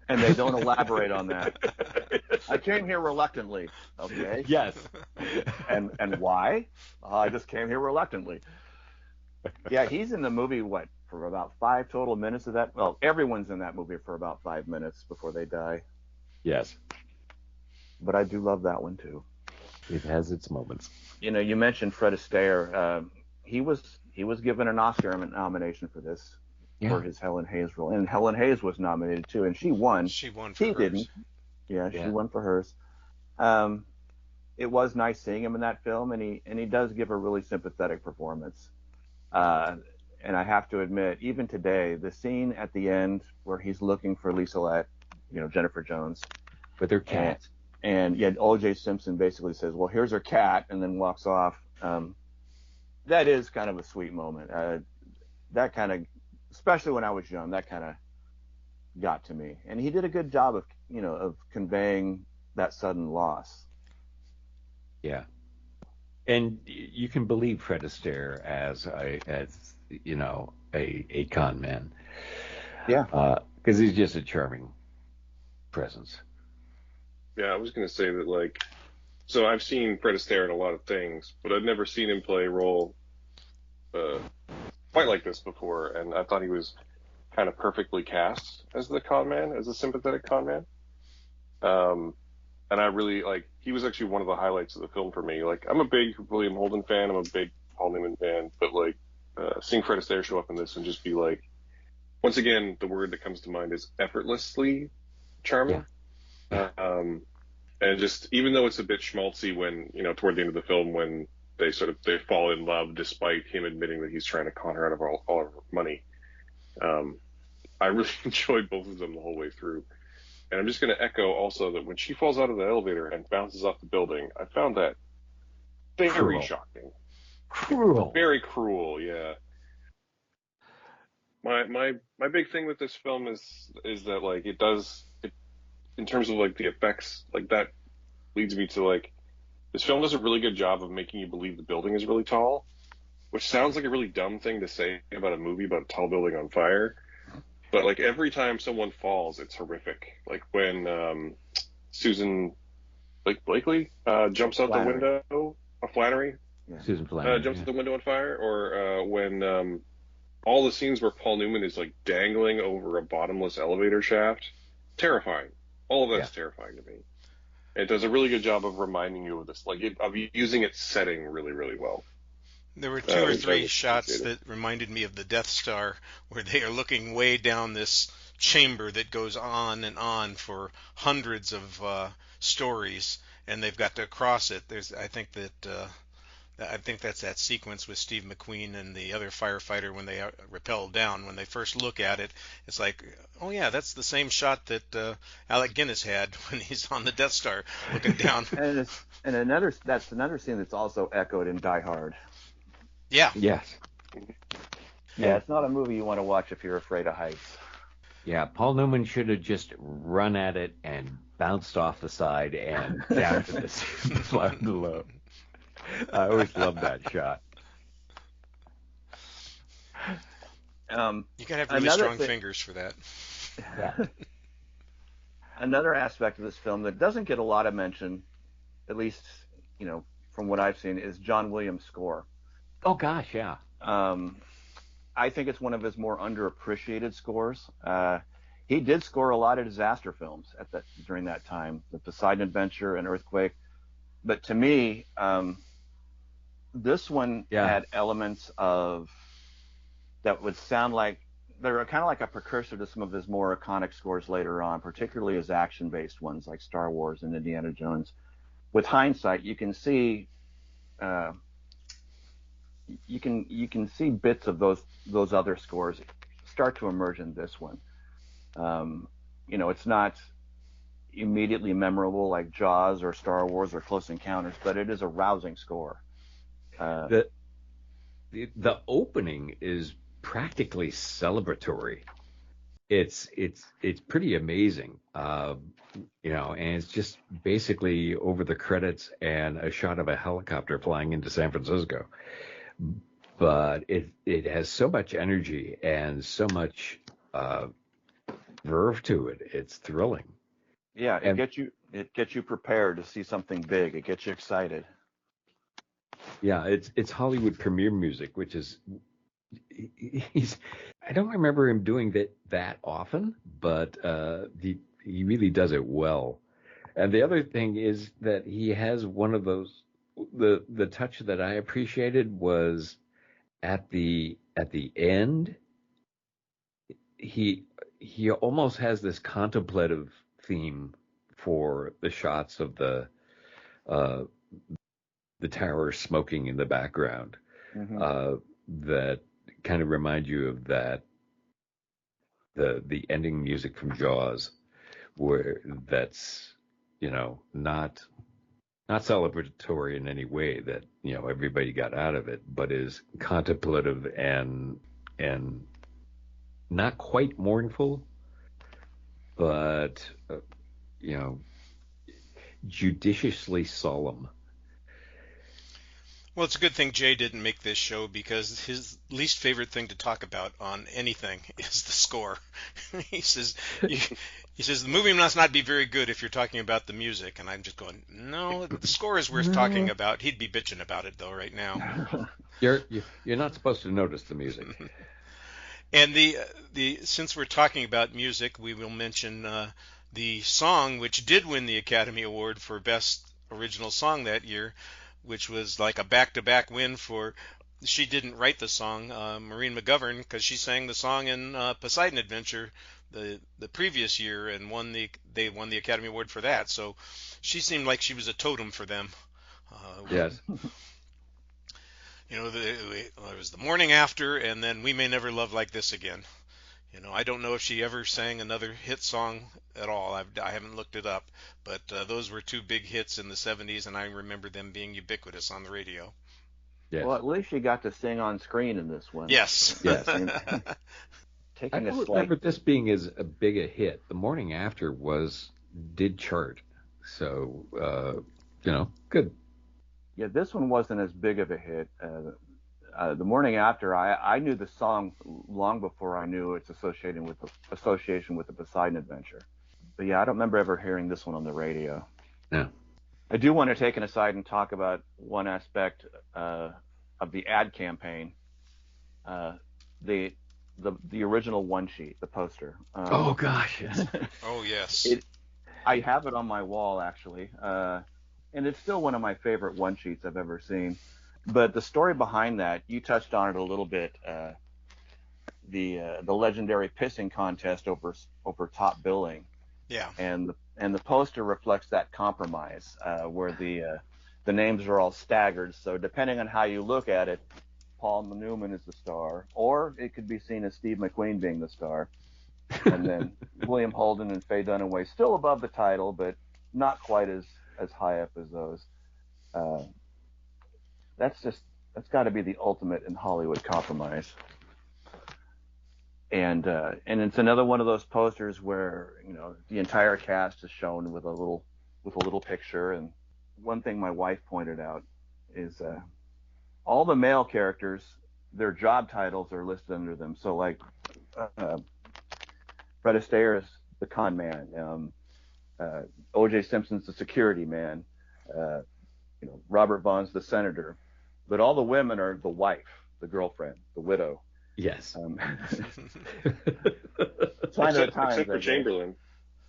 And they don't elaborate on that. I came here reluctantly. Okay. Yes. And why? I just came here reluctantly. Yeah, he's in the movie, for about 5 total minutes of that? Well, everyone's in that movie for about 5 minutes before they die. Yes. But I do love that one, too. It has its moments. You mentioned Fred Astaire. He was given an Oscar nomination for this, for his Helen Hayes role. And Helen Hayes was nominated, too, and she won. She won for hers. He didn't. Yeah, she won for hers. It was nice seeing him in that film, and he does give a really sympathetic performance. And I have to admit, even today, the scene at the end where he's looking for Lisa, Jennifer Jones, with her cat, and O.J. Simpson basically says, "Well, here's her cat," and then walks off. That is kind of a sweet moment. That kind of, especially when I was young, that kind of got to me. And he did a good job of conveying that sudden loss. Yeah. And you can believe Fred Astaire as a con man. Yeah. Because he's just a charming presence. Yeah, I was going to say that, so I've seen Fred Astaire in a lot of things, but I've never seen him play a role quite like this before, and I thought he was kind of perfectly cast as the con man, as a sympathetic con man. And I really, he was actually one of the highlights of the film for me. I'm a big William Holden fan, I'm a big Paul Newman fan, but, seeing Fred Astaire show up in this and just be once again, the word that comes to mind is effortlessly charming. Yeah. And just, even though it's a bit schmaltzy when, toward the end of the film, when they fall in love despite him admitting that he's trying to con her out of all of her money. I really enjoyed both of them the whole way through. And I'm just going to echo also that when she falls out of the elevator and bounces off the building, I found that very shocking. Cruel. Very cruel, yeah. My big thing with this film is that it in terms of the effects, that leads me to this film does a really good job of making you believe the building is really tall, which sounds like a really dumb thing to say about a movie about a tall building on fire. But every time someone falls, it's horrific. When Susan Blakely jumps out Flannery. the window, Flannery, Yeah. Susan Flannery jumps out the window on fire, or when all the scenes where Paul Newman is dangling over a bottomless elevator shaft, terrifying. All of that's terrifying to me. It does a really good job of reminding you of this, of using its setting really, really well. There were 2 or 3 shots that reminded me of the Death Star, where they are looking way down this chamber that goes on and on for hundreds of stories, and they've got to cross it. I think that's that sequence with Steve McQueen and the other firefighter when they rappel down. When they first look at it, it's oh yeah, that's the same shot that Alec Guinness had when he's on the Death Star looking down. That's another scene that's also echoed in Die Hard. Yeah. Yes. Yeah, it's not a movie you want to watch if you're afraid of heights. Yeah, Paul Newman should have just run at it and bounced off the side and down to the floor below. I always loved that shot. You gotta have really strong fingers for that. Yeah. Another aspect of this film that doesn't get a lot of mention, at least from what I've seen, is John Williams' score. Oh gosh, yeah. I think it's one of his more underappreciated scores. He did score a lot of disaster films during that time, The Poseidon Adventure and Earthquake. But to me, this one had elements of that would sound like they're kind of like a precursor to some of his more iconic scores later on, particularly his action-based ones like Star Wars and Indiana Jones. With hindsight, you can see you can see bits of those other scores start to emerge in this one. It's not immediately memorable like Jaws or Star Wars or Close Encounters, but it is a rousing score. The opening is practically celebratory. It's pretty amazing, and it's just basically over the credits and a shot of a helicopter flying into San Francisco. but it has so much energy and so much verve to it. It's thrilling. Yeah, it gets you prepared to see something big. It gets you excited. Yeah, it's Hollywood premiere music, which is I don't remember him doing that often, but he really does it well. And the other thing is that he has one of those the touch that I appreciated was at the end he almost has this contemplative theme for the shots of the tower smoking in the background. Mm-hmm. That kind of remind you of that the ending music from Jaws, where that's not celebratory in any way that everybody got out of it, but is contemplative and not quite mournful, but judiciously solemn. Well, it's a good thing Jay didn't make this show because his least favorite thing to talk about on anything is the score. He says the movie must not be very good if you're talking about the music, and I'm just going, no, the score is worth talking about. He'd be bitching about it though right now. You're not supposed to notice the music. And the since we're talking about music, we will mention the song which did win the Academy Award for Best Original Song that year, which was like a back-to-back win for. She didn't write the song, Maureen McGovern, because she sang the song in Poseidon Adventure the previous year and they won the Academy Award for that. So she seemed like she was a totem for them. Yes. It was The Morning After, and then We May Never Love Like This Again. I don't know if she ever sang another hit song at all. I haven't looked it up, but those were two big hits in the 70s, and I remember them being ubiquitous on the radio. Yes. Well, at least she got to sing on screen in this one. Yes. Yes. I don't remember this being as big a hit. The Morning After did chart, so good. Yeah, this one wasn't as big of a hit. The Morning After, I knew the song long before I knew its association with the Poseidon Adventure. But yeah, I don't remember ever hearing this one on the radio. Yeah. I do want to take an aside and talk about one aspect of the ad campaign. The original one sheet, the poster. Oh gosh. Yes. Oh yes. I have it on my wall actually, and it's still one of my favorite one sheets I've ever seen. But the story behind that, you touched on it a little bit. The legendary pissing contest over top billing. Yeah. And the poster reflects that compromise, where the names are all staggered. So depending on how you look at it, Paul Newman is the star, or it could be seen as Steve McQueen being the star, and then William Holden and Faye Dunaway still above the title, but not quite as high up as those. That's got to be the ultimate in Hollywood compromise. And it's another one of those posters where the entire cast is shown with a little picture. And one thing my wife pointed out is all the male characters, their job titles are listed under them. So like Fred Astaire is the con man, O.J. Simpson's the security man, Robert Vaughn's the senator, but all the women are the wife, the girlfriend, the widow. Yes. Except for Chamberlain.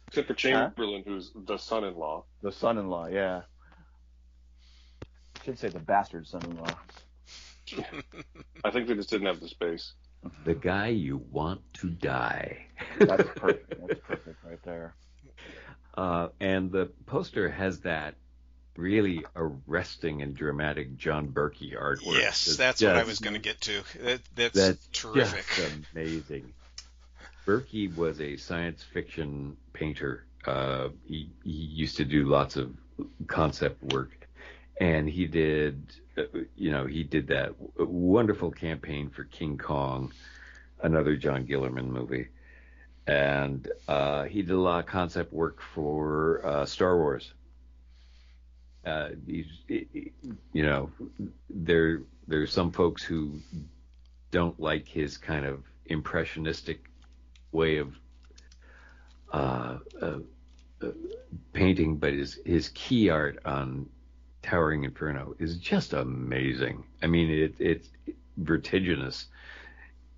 Except for Chamberlain, who's the son-in-law. The son-in-law, yeah. I should say the bastard son-in-law. I think they just didn't have the space. The guy you want to die. That's perfect. That's perfect right there. And the poster has that really arresting and dramatic John Berkey artwork. Yes, that's what I was going to get to. That's terrific. Just amazing. Berkey was a science fiction painter. He used to do lots of concept work, and he did that wonderful campaign for King Kong, another John Gillerman movie, and he did a lot of concept work for Star Wars. There's some folks who don't like his kind of impressionistic way of painting, but his key art on Towering Inferno is just amazing. I mean, it's vertiginous,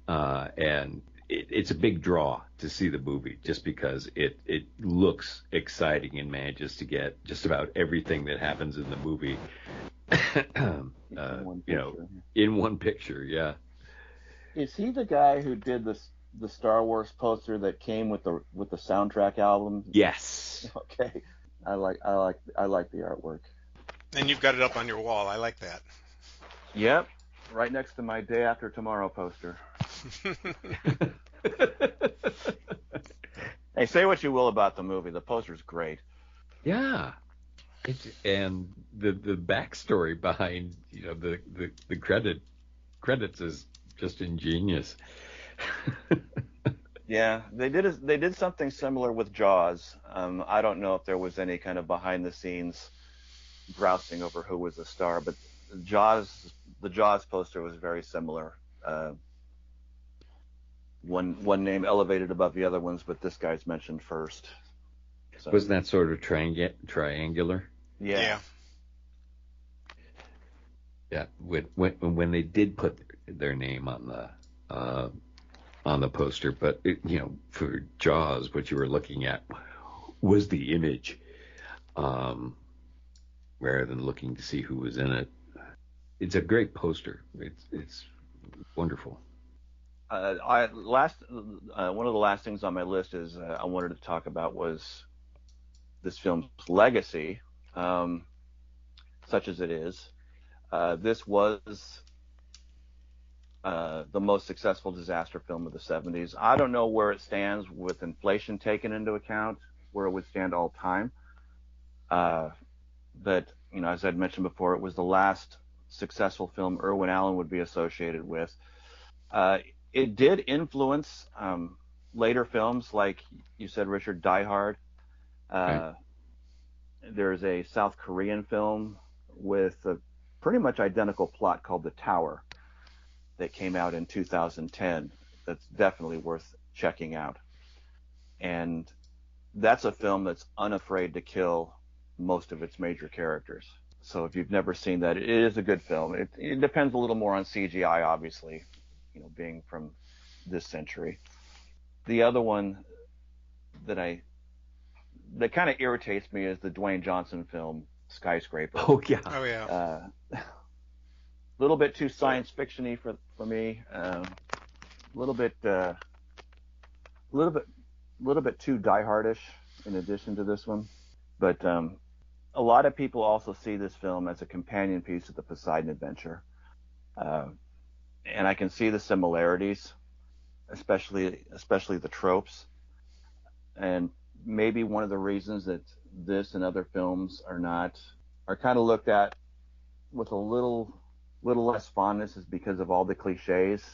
and it's a big draw to see the movie just because it looks exciting and manages to get just about everything that happens in the movie, in one picture. Yeah. Is he the guy who did the Star Wars poster that came with the soundtrack album? Yes. Okay. I like the artwork. And you've got it up on your wall. I like that. Yep. Right next to my Day After Tomorrow poster. Hey, say what you will about the movie. The poster's great. Yeah. And the backstory behind the credits is just ingenious. Yeah, they did something similar with Jaws. I don't know if there was any kind of behind the scenes grousing over who was the star, but the Jaws poster was very similar. One name elevated above the other ones, but this guy's mentioned first. So, wasn't that sort of triangular? Yeah. Yeah. When they did put their name on the poster, but for Jaws, what you were looking at was the image, rather than looking to see who was in it. It's a great poster. It's wonderful. One of the last things on my list is I wanted to talk about was this film's legacy, such as it is. This was the most successful disaster film of the 70s. I don't know where it stands with inflation taken into account, where it would stand all time. But, as I'd mentioned before, it was the last successful film Irwin Allen would be associated with. It did influence later films, like you said, Richard, Die Hard. Right. There's a South Korean film with a pretty much identical plot called The Tower that came out in 2010 that's definitely worth checking out. And that's a film that's unafraid to kill most of its major characters. So if you've never seen that, it is a good film. It depends a little more on CGI, obviously, being from this century. The other one that kind of irritates me is the Dwayne Johnson film Skyscraper. Oh yeah. Oh yeah. A little bit too science fiction-y for me. A little bit too Die Hard-ish in addition to this one. But a lot of people also see this film as a companion piece to the Poseidon Adventure. And I can see the similarities, especially the tropes. And maybe one of the reasons that this and other films are kind of looked at with a little less fondness is because of all the cliches.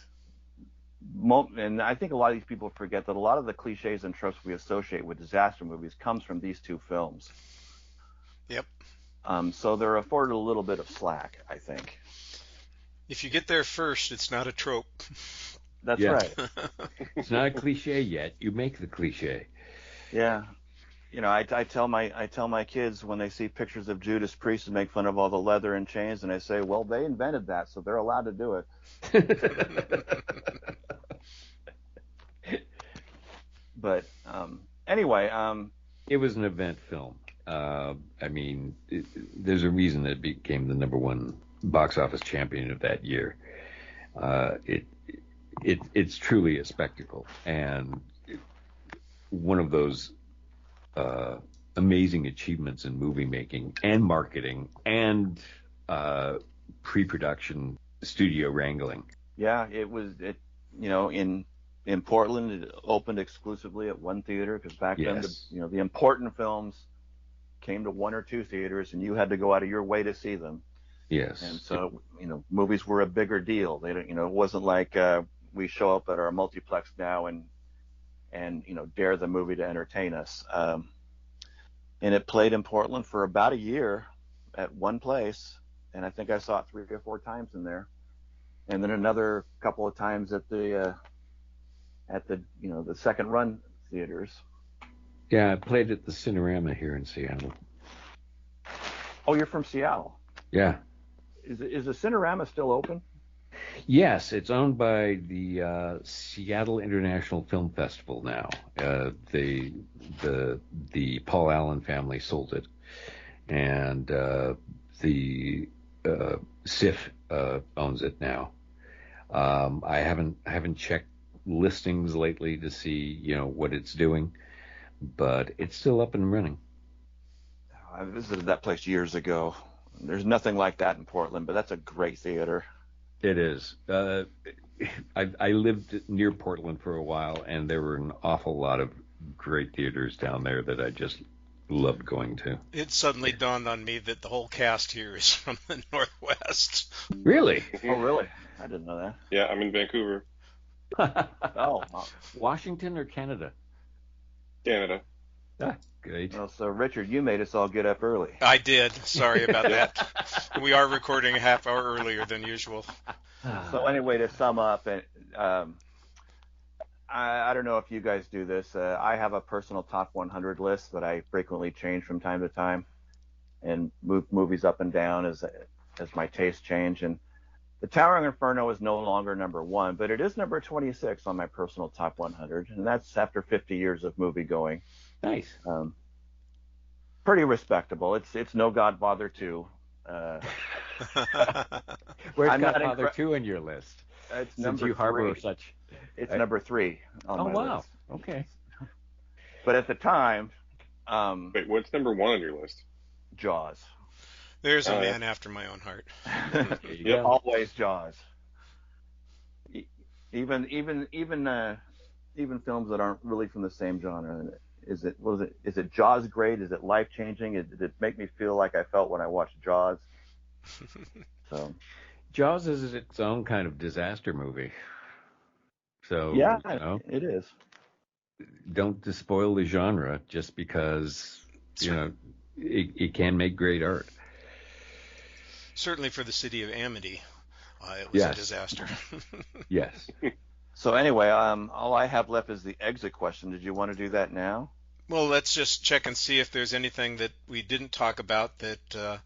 And I think a lot of these people forget that a lot of the cliches and tropes we associate with disaster movies comes from these two films. Yep. So they're afforded a little bit of slack, I think. If you get there first, it's not a trope. That's right. It's not a cliche yet. You make the cliche. Yeah. I tell my kids when they see pictures of Judas Priest and make fun of all the leather and chains, and I say, well, they invented that, so they're allowed to do it. But anyway, it was an event film. There's a reason that it became the #1 box office champion of that year. It's truly a spectacle, and one of those amazing achievements in movie making and marketing and pre-production studio wrangling. Yeah, in Portland, it opened exclusively at one theater because back then, the important films came to one or two theaters, and you had to go out of your way to see them. Yes. And so, movies were a bigger deal. They don't, it wasn't like we show up at our multiplex now and dare the movie to entertain us. And it played in Portland for about a year, at one place, and I think I saw it 3 or 4 times in there, and then another couple of times at the the second run theaters. Yeah, I played at the Cinerama here in Seattle. Oh, you're from Seattle. Yeah. Is the Cinerama still open? Yes, it's owned by the Seattle International Film Festival now. The Paul Allen family sold it, and the SIF owns it now. I haven't checked listings lately to see what it's doing, but it's still up and running. I visited that place years ago. There's nothing like that in Portland, but that's a great theater. It is. I lived near Portland for a while, and there were an awful lot of great theaters down there that I just loved going to. It suddenly dawned on me that the whole cast here is from the Northwest. Really? Oh, really? I didn't know that. Yeah, I'm in Vancouver, Oh, Washington or Canada? Canada. Ah, great. well, so Richard, you made us all get up early. I did. Sorry about that. We are recording a half hour earlier than usual. So anyway, to sum up, I don't know if you guys do this. I have a personal top 100 list that I frequently change from time to time, and move movies up and down as my tastes change. And The Towering Inferno is no longer number 1, but it is number 26 on my personal top 100, and that's after 50 years of movie going. Nice. Pretty respectable. It's no Godfather 2. Where's I'm not Godfather 2 in your list? It's Since number you harbor 3. such. It's number 3 on Oh my wow. list. Okay. But at the time, Wait, what's number 1 on your list? Jaws. There's a man after my own heart. There you go. Always Jaws. Even films that aren't really from the same genre. Is it Jaws great? Is it life changing? Did it make me feel like I felt when I watched Jaws? So Jaws is its own kind of disaster movie. So yeah, it is. Don't despoil the genre just because it can make great art. Certainly for the city of Amity, it was a disaster. Yes. So anyway, all I have left is the exit question. Did you want to do that now? Well, let's just check and see if there's anything that we didn't talk about that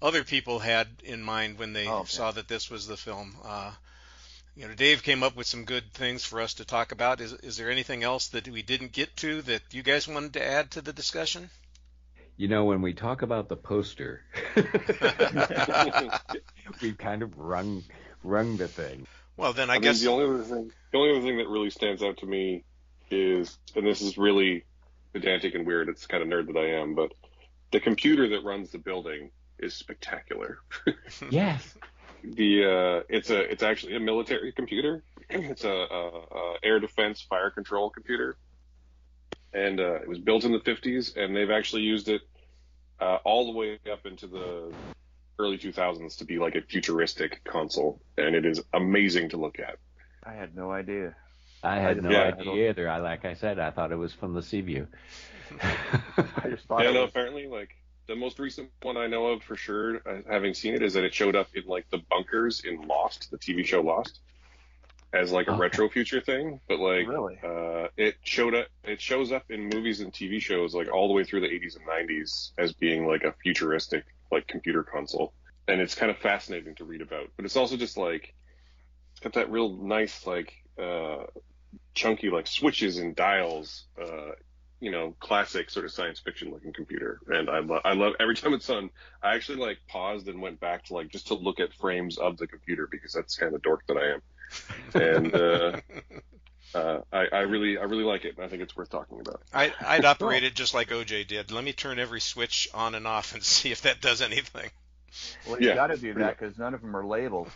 other people had in mind when they saw that this was the film. Dave came up with some good things for us to talk about. Is there anything else that we didn't get to that you guys wanted to add to the discussion? When we talk about the poster, we kind of rung the thing. Well, then I mean, guess the only other thing that really stands out to me is, and this is really pedantic and weird, it's the kind of nerd that I am, but the computer that runs the building is spectacular. Yes. It's actually a military computer. It's a air defense fire control computer, and it was built in the 50s, and they've actually used it all the way up into the early 2000s to be like a futuristic console, and it is amazing to look at. I had no idea. I had no idea either. Like I said, I thought it was from the Seaview. I just thought apparently, like, the most recent one I know of for sure, having seen it, is that it showed up in like the bunkers in Lost, the TV show Lost, as like a retro future thing. But like, really? It shows up in movies and TV shows like all the way through the 80s and 90s as being like a futuristic like computer console, and it's kind of fascinating to read about. But it's also just like, it's got that real nice like chunky like switches and dials, classic sort of science fiction looking computer. And I love every time it's on, I actually like paused and went back to like just to look at frames of the computer, because that's kind of dork that I am. And I really like it, and I think it's worth talking about. I'd operate it just like OJ did. Let me turn every switch on and off and see if that does anything. Well, you got to do that because none of them are labeled.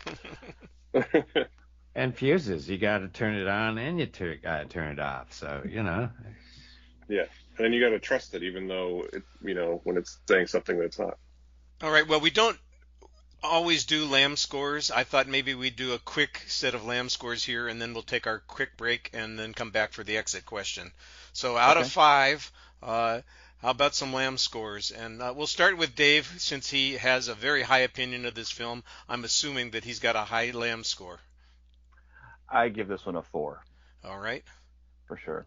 And fuses, you got to turn it on and you got to turn it off. So Yeah, and then you got to trust it, even though when it's saying something that it's not. All right. Well, we don't always do Lamb scores. I thought maybe we'd do a quick set of Lamb scores here, and then we'll take our quick break and then come back for the exit question. So out of 5, how How about some Lamb scores? And we'll start with Dave, since he has a very high opinion of this film. I'm assuming that he's got a high Lamb score. I give this one a 4. All right. For sure.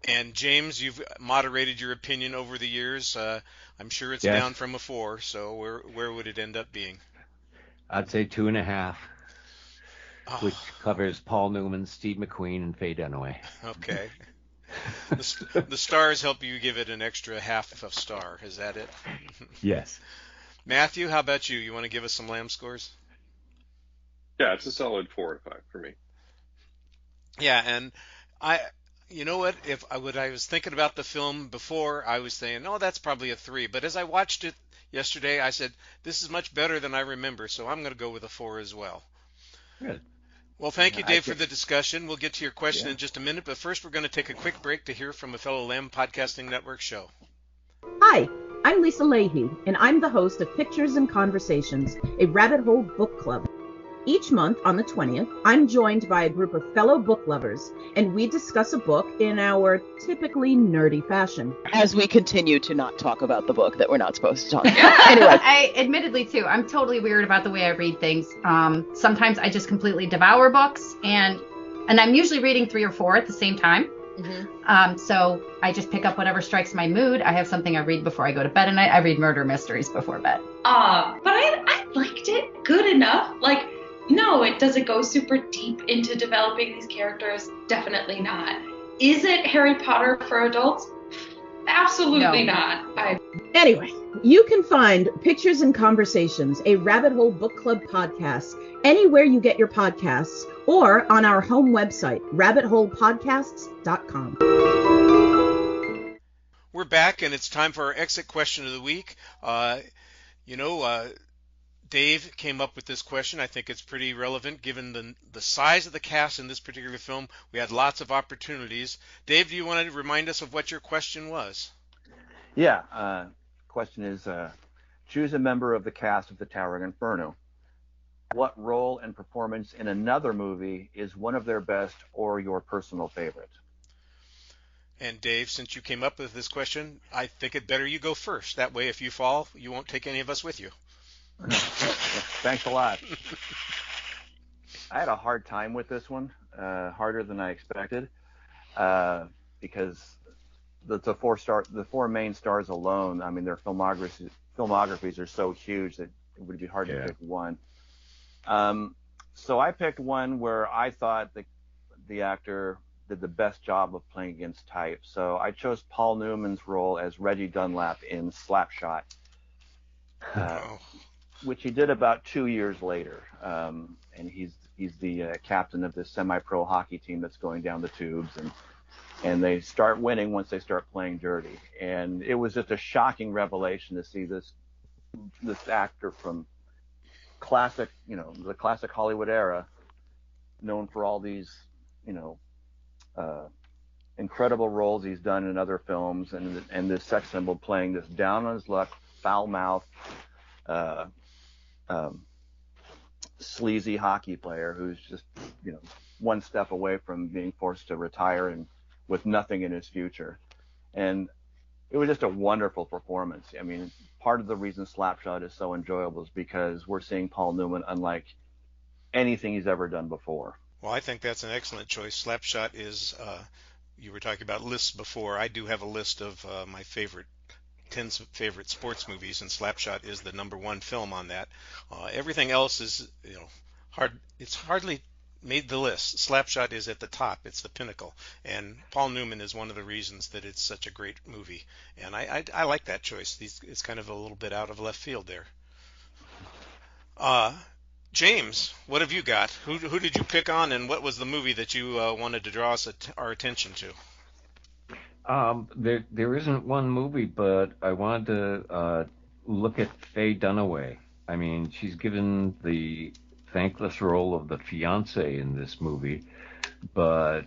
And James, you've moderated your opinion over the years. I'm sure it's Yes. down from a 4. So where would it end up being? I'd say 2.5, Oh, which covers Paul Newman, Steve McQueen, and Faye Dunaway. okay. The stars help you give it an extra half a star. Is that it? Yes. Matthew, how about you? You want to give us some Lamb scores? Yeah, it's a solid 4 out of 5 for me. Yeah, and you know what? When I was thinking about the film before, I was saying, oh, that's probably a 3. But as I watched it yesterday, I said, this is much better than I remember, so I'm going to go with a 4 as well. Good. Well, thank you, I Dave, for think- the discussion. We'll get to your question Yeah. in just a minute, but first we're going to take a quick break to hear from a fellow Lamb Podcasting Network show. Hi, I'm Lisa Leahy, and I'm the host of Pictures and Conversations, a rabbit hole book club. Each month on the 20th, I'm joined by a group of fellow book lovers, and we discuss a book in our typically nerdy fashion. As we continue to not talk about the book that we're not supposed to talk about. Anyway, I admittedly too, I'm totally weird about the way I read things. Sometimes I just completely devour books, and I'm usually reading 3 or 4 at the same time. So I just pick up whatever strikes my mood. I have something I read before I go to bed, and I read murder mysteries before bed. But I liked it good enough. Like, no, does it go super deep into developing these characters? Definitely not. Is it Harry Potter for adults? Absolutely No. not. Anyway, you can find Pictures and Conversations, a rabbit hole book club podcast, anywhere you get your podcasts or on our home website, rabbitholepodcasts.com. We're back, and it's time for our exit question of the week. Dave came up with this question. I think it's pretty relevant given the size of the cast in this particular film. We had lots of opportunities. Dave, do you want to remind us of what your question was? Yeah. Question is, choose a member of the cast of the Towering Inferno. What role and performance in another movie is one of their best or your personal favorite? And Dave, since you came up with this question, I think it better you go first. That way, if you fall, you won't take any of us with you. Thanks a lot. I had a hard time with this one, harder than I expected, because the 4 main stars alone, I mean, their filmographies are so huge that it would be hard to pick one. So I picked one where I thought the actor did the best job of playing against type. So I chose Paul Newman's role as Reggie Dunlap in Slapshot. Which he did about 2 years later, and he's the captain of this semi-pro hockey team that's going down the tubes, and they start winning once they start playing dirty. And it was just a shocking revelation to see this actor from classic, the classic Hollywood era, known for all these, incredible roles he's done in other films, and this sex symbol playing this down on his luck, foul-mouthed, sleazy hockey player who's just, one step away from being forced to retire and with nothing in his future. And it was just a wonderful performance. I mean, part of the reason Slapshot is so enjoyable is because we're seeing Paul Newman unlike anything he's ever done before. Well, I think that's an excellent choice. Slapshot is, you were talking about lists before. I do have a list of my 10 favorite sports movies, and Slapshot is the number 1 film on that. Everything else is, hard. It's hardly made the list. Slapshot is at the top. It's the pinnacle, and Paul Newman is one of the reasons that it's such a great movie. And I like that choice. It's kind of a little bit out of left field there. James, what have you got? Who did you pick on, and what was the movie that you wanted to draw our attention to? There isn't one movie, but I wanted to look at Faye Dunaway. I mean, she's given the thankless role of the fiance in this movie, but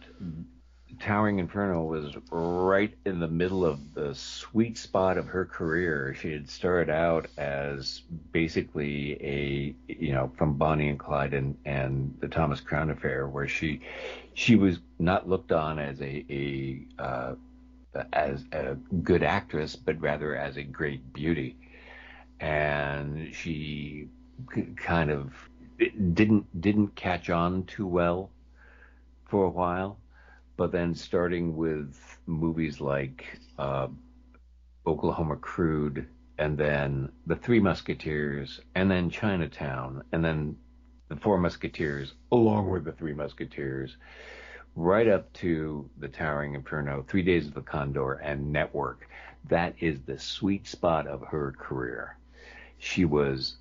Towering Inferno was right in the middle of the sweet spot of her career. She had started out as basically from Bonnie and Clyde and the Thomas Crown Affair, where she was not looked on as a as a good actress, but rather as a great beauty. And she kind of didn't catch on too well for a while, but then starting with movies like Oklahoma Crude, and then The Three Musketeers, and then Chinatown, and then The Four Musketeers, along with The Three Musketeers, right up to The Towering Inferno, 3 Days of the Condor, and Network. That is the sweet spot of her career. She was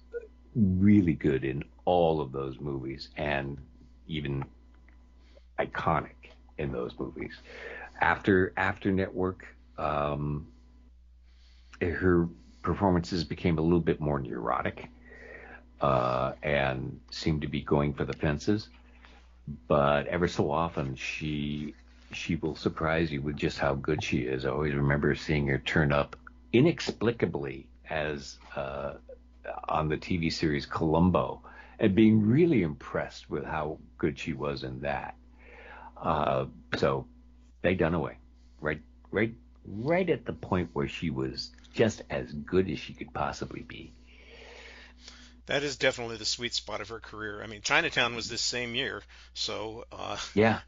really good in all of those movies, and even iconic in those movies. After Network, her performances became a little bit more neurotic and seemed to be going for the fences. But ever so often, she will surprise you with just how good she is. I always remember seeing her turn up inexplicably as on the TV series Columbo, and being really impressed with how good she was in that. So Faye Dunaway, right at the point where she was just as good as she could possibly be. That is definitely the sweet spot of her career. I mean, Chinatown was this same year, so yeah.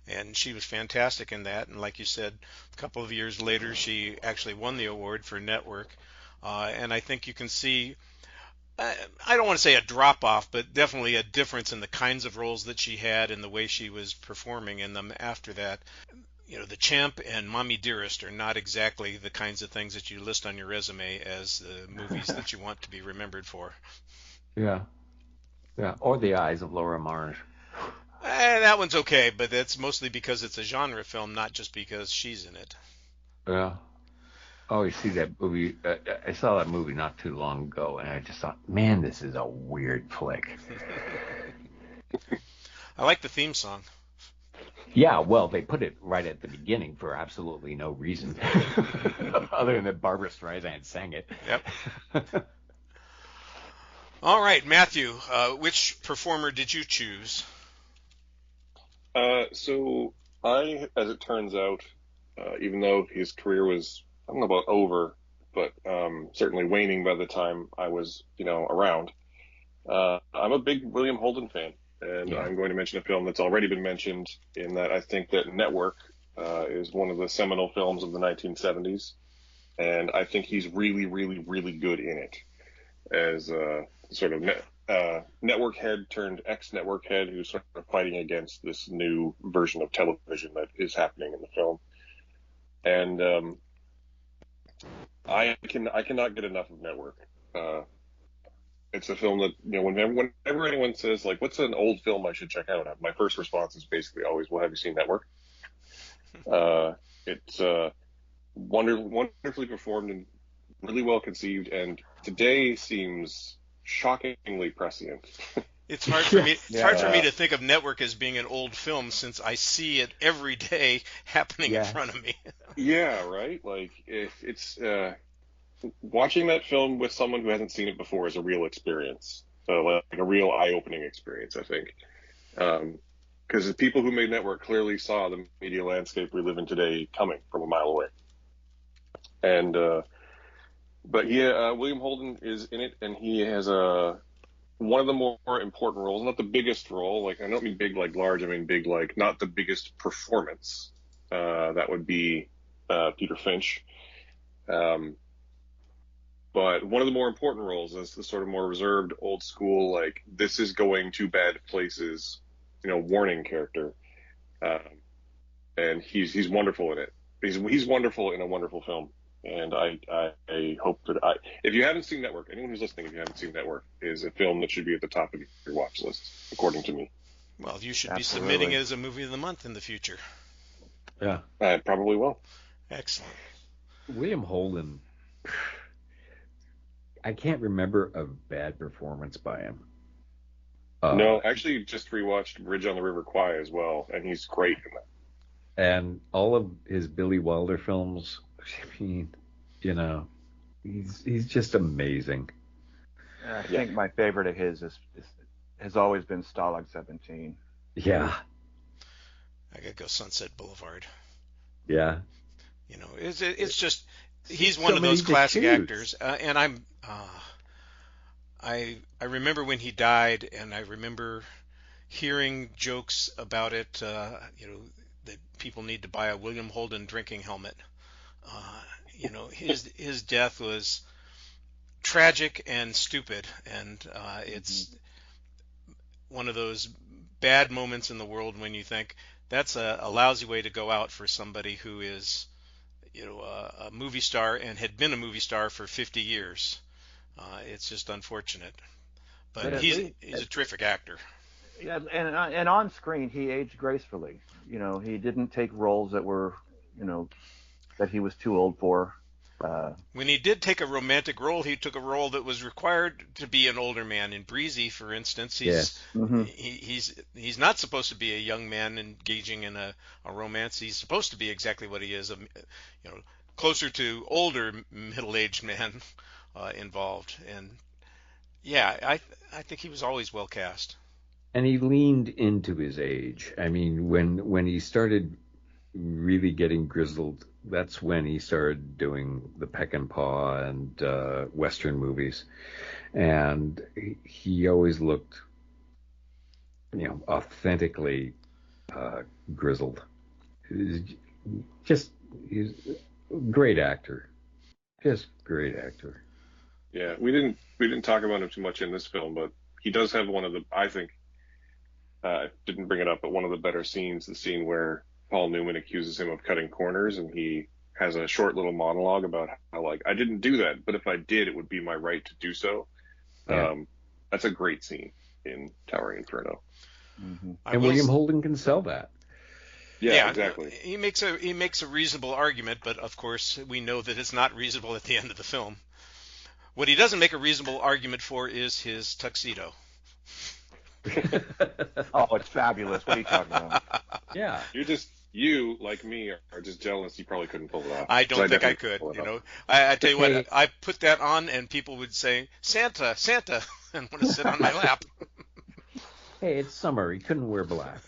And she was fantastic in that. And like you said, a couple of years later, she actually won the award for Network. And I think you can see, I don't want to say a drop off, but definitely a difference in the kinds of roles that she had and the way she was performing in them after that. You know, The Champ and Mommy Dearest are not exactly the kinds of things that you list on your resume as the movies that you want to be remembered for. Yeah. Or The Eyes of Laura Marsh. That one's okay, but that's mostly because it's a genre film, not just because she's in it. Yeah. Oh, you see that movie? I saw that movie not too long ago, and I just thought, man, this is a weird flick. I like the theme song. Yeah, well, they put it right at the beginning for absolutely no reason, other than that Barbra Streisand sang it. Yep. All right, Matthew, which performer did you choose? So I, as it turns out, even though his career was, I don't know about over, but certainly waning by the time I was, around, I'm a big William Holden fan. And yeah. I'm going to mention a film that's already been mentioned, in that I think that Network is one of the seminal films of the 1970s. And I think he's really, really, really good in it as sort of network head turned ex-network head who's sort of fighting against this new version of television that is happening in the film. And I cannot get enough of Network. It's a film that, whenever anyone says, like, what's an old film I should check out, my first response is basically always, well, have you seen Network? It's wonderfully performed and really well conceived, and today seems shockingly prescient. It's hard for me. It's hard for me to think of Network as being an old film, since I see it every day happening in front of me. Yeah, right. Like, it's watching that film with someone who hasn't seen it before is a real experience, like a real eye-opening experience, I think. Because the people who made Network clearly saw the media landscape we live in today coming from a mile away. And but yeah, William Holden is in it, and he has one of the more important roles, not the biggest role. Like, I don't mean big like large, I mean big like not the biggest performance. That would be Peter Finch. But one of the more important roles is the sort of more reserved, old school, like, this is going to bad places, warning character. And he's wonderful in it. He's wonderful in a wonderful film. And I hope that if you haven't seen Network, anyone who's listening, if you haven't seen Network, is a film that should be at the top of your watch list, according to me. Well, you should be submitting it as a movie of the month in the future. Yeah. I probably will. Excellent. William Holden, I can't remember a bad performance by him. No, actually just rewatched Bridge on the River Kwai as well, and he's great in that. And all of his Billy Wilder films, I mean, he's just amazing. I think my favorite of his has always been Stalag 17. Yeah. I gotta go Sunset Boulevard. Yeah. It's just he's one So of those many to classic choose. actors, and I remember when he died, and I remember hearing jokes about it. That people need to buy a William Holden drinking helmet. His death was tragic and stupid, and it's one of those bad moments in the world when you think that's a lousy way to go out for somebody who is, a movie star and had been a movie star for 50 years. It's just unfortunate, but he's a terrific actor. Yeah, and on screen he aged gracefully. He didn't take roles that were, that he was too old for. When he did take a romantic role, he took a role that was required to be an older man. In Breezy, for instance, he's not supposed to be a young man engaging in a romance. He's supposed to be exactly what he is, closer to older middle-aged man involved. And yeah, I think he was always well cast. And he leaned into his age. I mean, when he started really getting grizzled, that's when he started doing the Peck and Paw and Western movies. And he always looked, authentically grizzled. He's a great actor. Just great actor. Yeah, we didn't talk about him too much in this film, but he does have one of the, I think, I didn't bring it up, but one of the better scenes, the scene where Paul Newman accuses him of cutting corners, and he has a short little monologue about how, I didn't do that, but if I did, it would be my right to do so. Yeah. That's a great scene in Towering Inferno. Mm-hmm. And William Holden can sell that. Yeah, exactly. He makes a reasonable argument, but of course we know that it's not reasonable at the end of the film. What he doesn't make a reasonable argument for is his tuxedo. Oh, it's fabulous. What are you talking about? Yeah. You, like me, are just jealous you probably couldn't pull it off. I don't think I could. I tell you what, I put that on and people would say, Santa, Santa, and want to sit on my lap. Hey, it's summer. He couldn't wear black.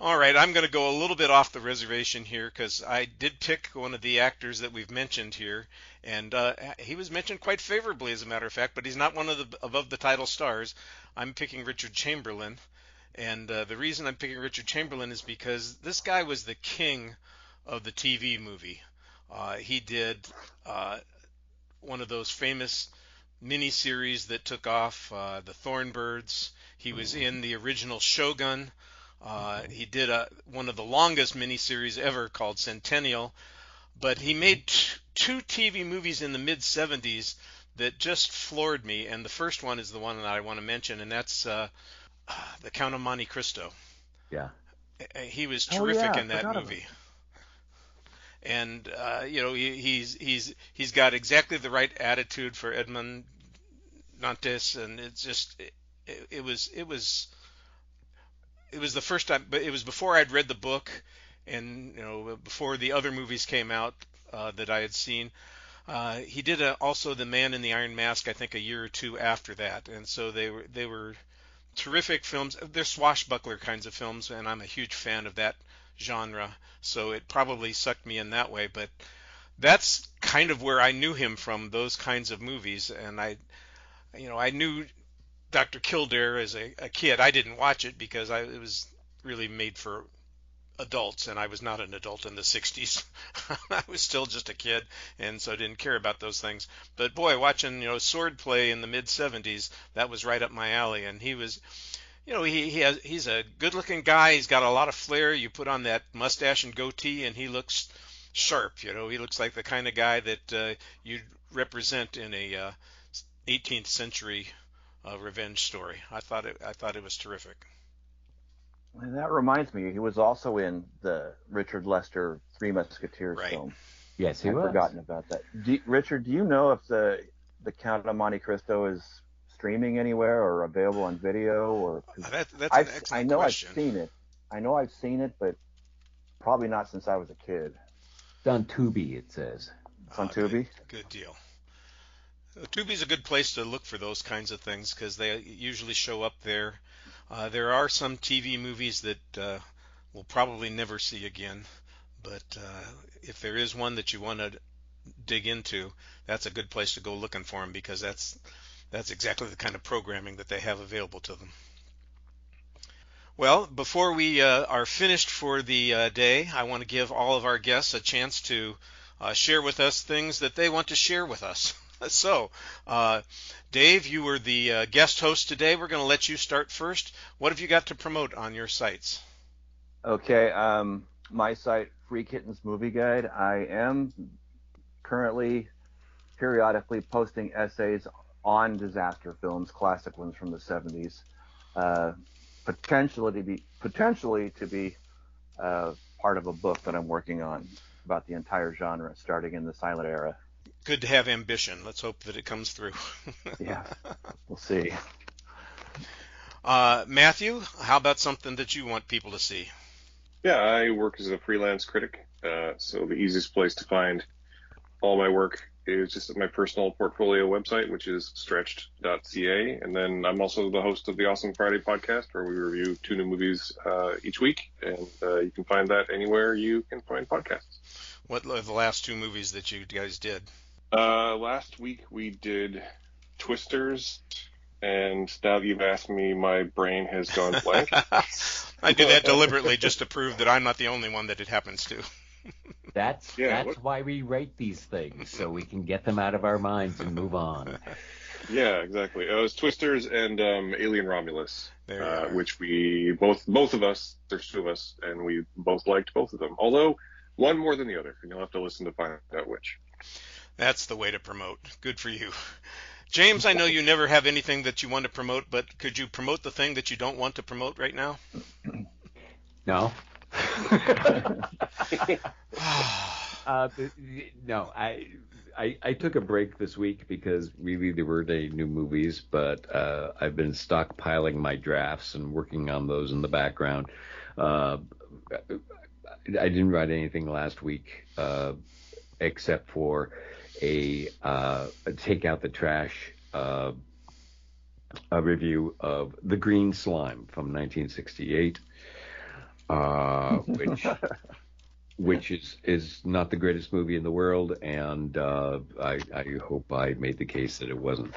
All right, I'm going to go a little bit off the reservation here because I did pick one of the actors that we've mentioned here, and he was mentioned quite favorably, as a matter of fact, but he's not one of the above the title stars. I'm picking Richard Chamberlain, and the reason I'm picking Richard Chamberlain is because this guy was the king of the TV movie. He did one of those famous miniseries that took off, the Thornbirds. He was in the original Shogun. He did one of the longest miniseries ever called Centennial, but he made two TV movies in the mid-'70s that just floored me, and the first one is the one that I want to mention, and that's The Count of Monte Cristo. Yeah. He was terrific in that movie. And he's got exactly the right attitude for Edmond Dantes, and it's just it was the first time, but it was before I'd read the book, and before the other movies came out that I had seen. He did also The Man in the Iron Mask, I think, a year or two after that, and so they were terrific films. They're swashbuckler kinds of films, and I'm a huge fan of that genre, so it probably sucked me in that way. But that's kind of where I knew him from, those kinds of movies, and I knew Dr. Kildare as a kid. I didn't watch it because it was really made for adults, and I was not an adult in the 60s. I was still just a kid, and so I didn't care about those things. But boy, watching swordplay in the mid-'70s, that was right up my alley. And he was, he's a good-looking guy. He's got a lot of flair. You put on that mustache and goatee, and he looks sharp. He looks like the kind of guy that you'd represent in a 18th century revenge story. I thought it was terrific. And that reminds me, he was also in the Richard Lester Three Musketeers film. Yes, he was. I've forgotten about that. Richard, do you know if the Count of Monte Cristo is streaming anywhere or available on video? Or that's an excellent I know question. I've seen it. I know I've seen it, but probably not since I was a kid. It's on Tubi, it says. It's on Tubi? Good deal. Tubi's a good place to look for those kinds of things because they usually show up there. There are some TV movies that we'll probably never see again, But if there is one that you want to dig into, that's a good place to go looking for them, because that's exactly the kind of programming that they have available to them. Well, before we are finished for the day, I want to give all of our guests a chance to share with us things that they want to share with us. So, Dave, you were the guest host today. We're going to let you start first. What have you got to promote on your sites? Okay, my site, Free Kittens Movie Guide. I am currently periodically posting essays on disaster films, classic ones from the 70s, potentially to be part of a book that I'm working on about the entire genre, starting in the silent era. Good to have ambition. Let's hope that it comes through. Yeah, we'll see. Matthew, how about something that you want people to see? Yeah, I work as a freelance critic, so the easiest place to find all my work is just at my personal portfolio website, which is stretched.ca. And then I'm also the host of the Awesome Friday podcast, where we review 2 new movies each week. And you can find that anywhere you can find podcasts. What are the last 2 movies that you guys did? Last week we did Twisters, and now that you've asked me, my brain has gone blank. I do that deliberately just to prove that I'm not the only one that it happens to. That's why we write these things, so we can get them out of our minds and move on. Yeah, exactly. It was Twisters and Alien Romulus, There which we both of us, there's 2 of us, and we both liked both of them. Although one more than the other, and you'll have to listen to find out which. That's the way to promote. Good for you. James, I know you never have anything that you want to promote, but could you promote the thing that you don't want to promote right now? No. No, I took a break this week because really there weren't any new movies, but I've been stockpiling my drafts and working on those in the background. I didn't write anything last week except for a Take Out the Trash a review of The Green Slime from 1968, which is not the greatest movie in the world, and I hope I made the case that it wasn't.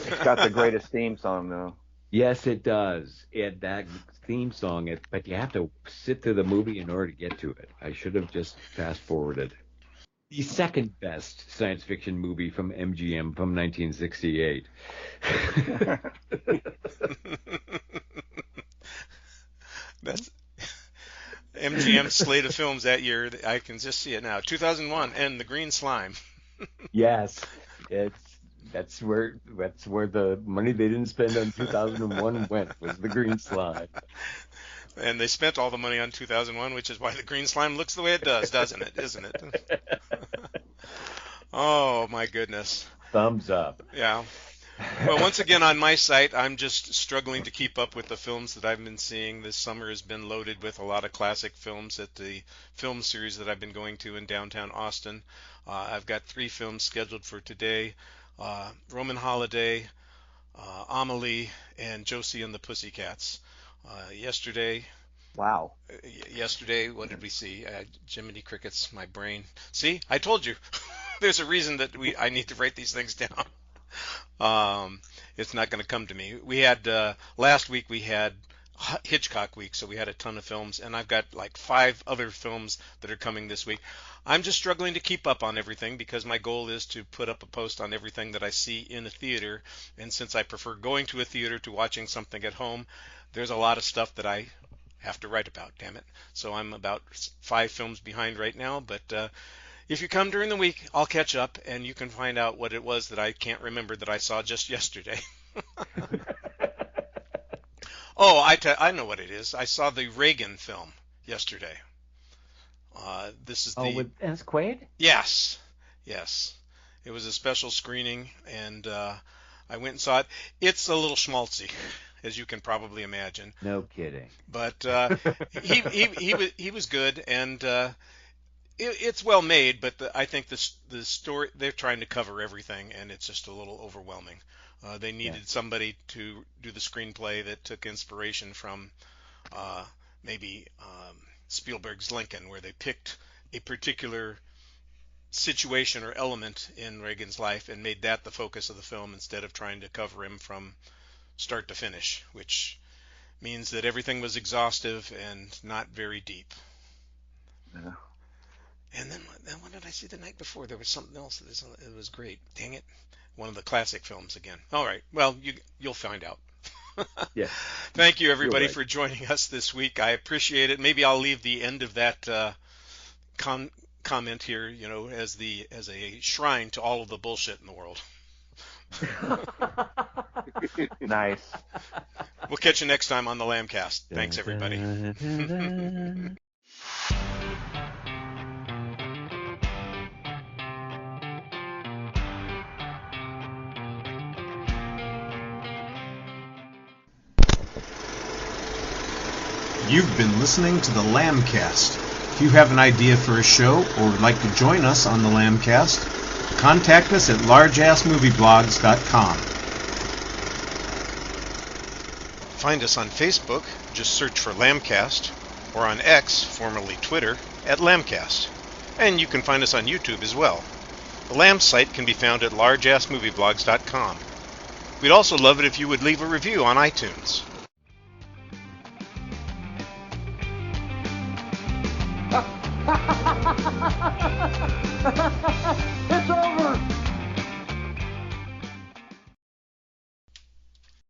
It's got the greatest theme song, though. Yes, it does. That theme song, but you have to sit through the movie in order to get to it. I should have just fast-forwarded. The second best science fiction movie from MGM from 1968. That's MGM's slate of films that year. I can just see it now. 2001 and The Green Slime. Yes, that's where the money they didn't spend on 2001 went, was The Green Slime. And they spent all the money on 2001, which is why The Green Slime looks the way it does, doesn't it? Isn't it? Oh, my goodness. Thumbs up. Yeah. Well, once again, on my site, I'm just struggling to keep up with the films that I've been seeing. This summer has been loaded with a lot of classic films at the film series that I've been going to in downtown Austin. I've got 3 films scheduled for today. Roman Holiday, Amelie, and Josie and the Pussycats. Yesterday, what did we see? Jiminy Crickets, my brain. See, I told you. There's a reason that I need to write these things down. It's not going to come to me. We had last week we had Hitchcock week, so we had a ton of films, and I've got like 5 other films that are coming this week. I'm just struggling to keep up on everything because my goal is to put up a post on everything that I see in a theater, and since I prefer going to a theater to watching something at home, there's a lot of stuff that I have to write about, damn it. So I'm about 5 films behind right now, but if you come during the week, I'll catch up, and you can find out what it was that I can't remember that I saw just yesterday. Oh, I know what it is. I saw the Reagan film yesterday. This is with Dennis Quaid? Yes. It was a special screening, and I went and saw it. It's a little schmaltzy, as you can probably imagine. No kidding. But he was good, and it's well made. But I think the story, they're trying to cover everything, and it's just a little overwhelming. They needed somebody to do the screenplay that took inspiration from maybe Spielberg's Lincoln, where they picked a particular situation or element in Reagan's life and made that the focus of the film instead of trying to cover him from start to finish, which means that everything was exhaustive and not very deep. Yeah. And then what did I see the night before? There was something else that was great. Dang it. One of the classic films again. All right. Well, you'll find out. Yeah. Thank you, everybody, right. for joining us this week. I appreciate it. Maybe I'll leave the end of that comment here, as a shrine to all of the bullshit in the world. Nice. We'll catch you next time on the Lambcast. Thanks, everybody. You've been listening to the Lambcast. If you have an idea for a show or would like to join us on the Lambcast, contact us at largeassmovieblogs.com. Find us on Facebook, just search for Lambcast, or on X, formerly Twitter, at Lambcast. And you can find us on YouTube as well. The Lamb site can be found at largeassmovieblogs.com. We'd also love it if you would leave a review on iTunes.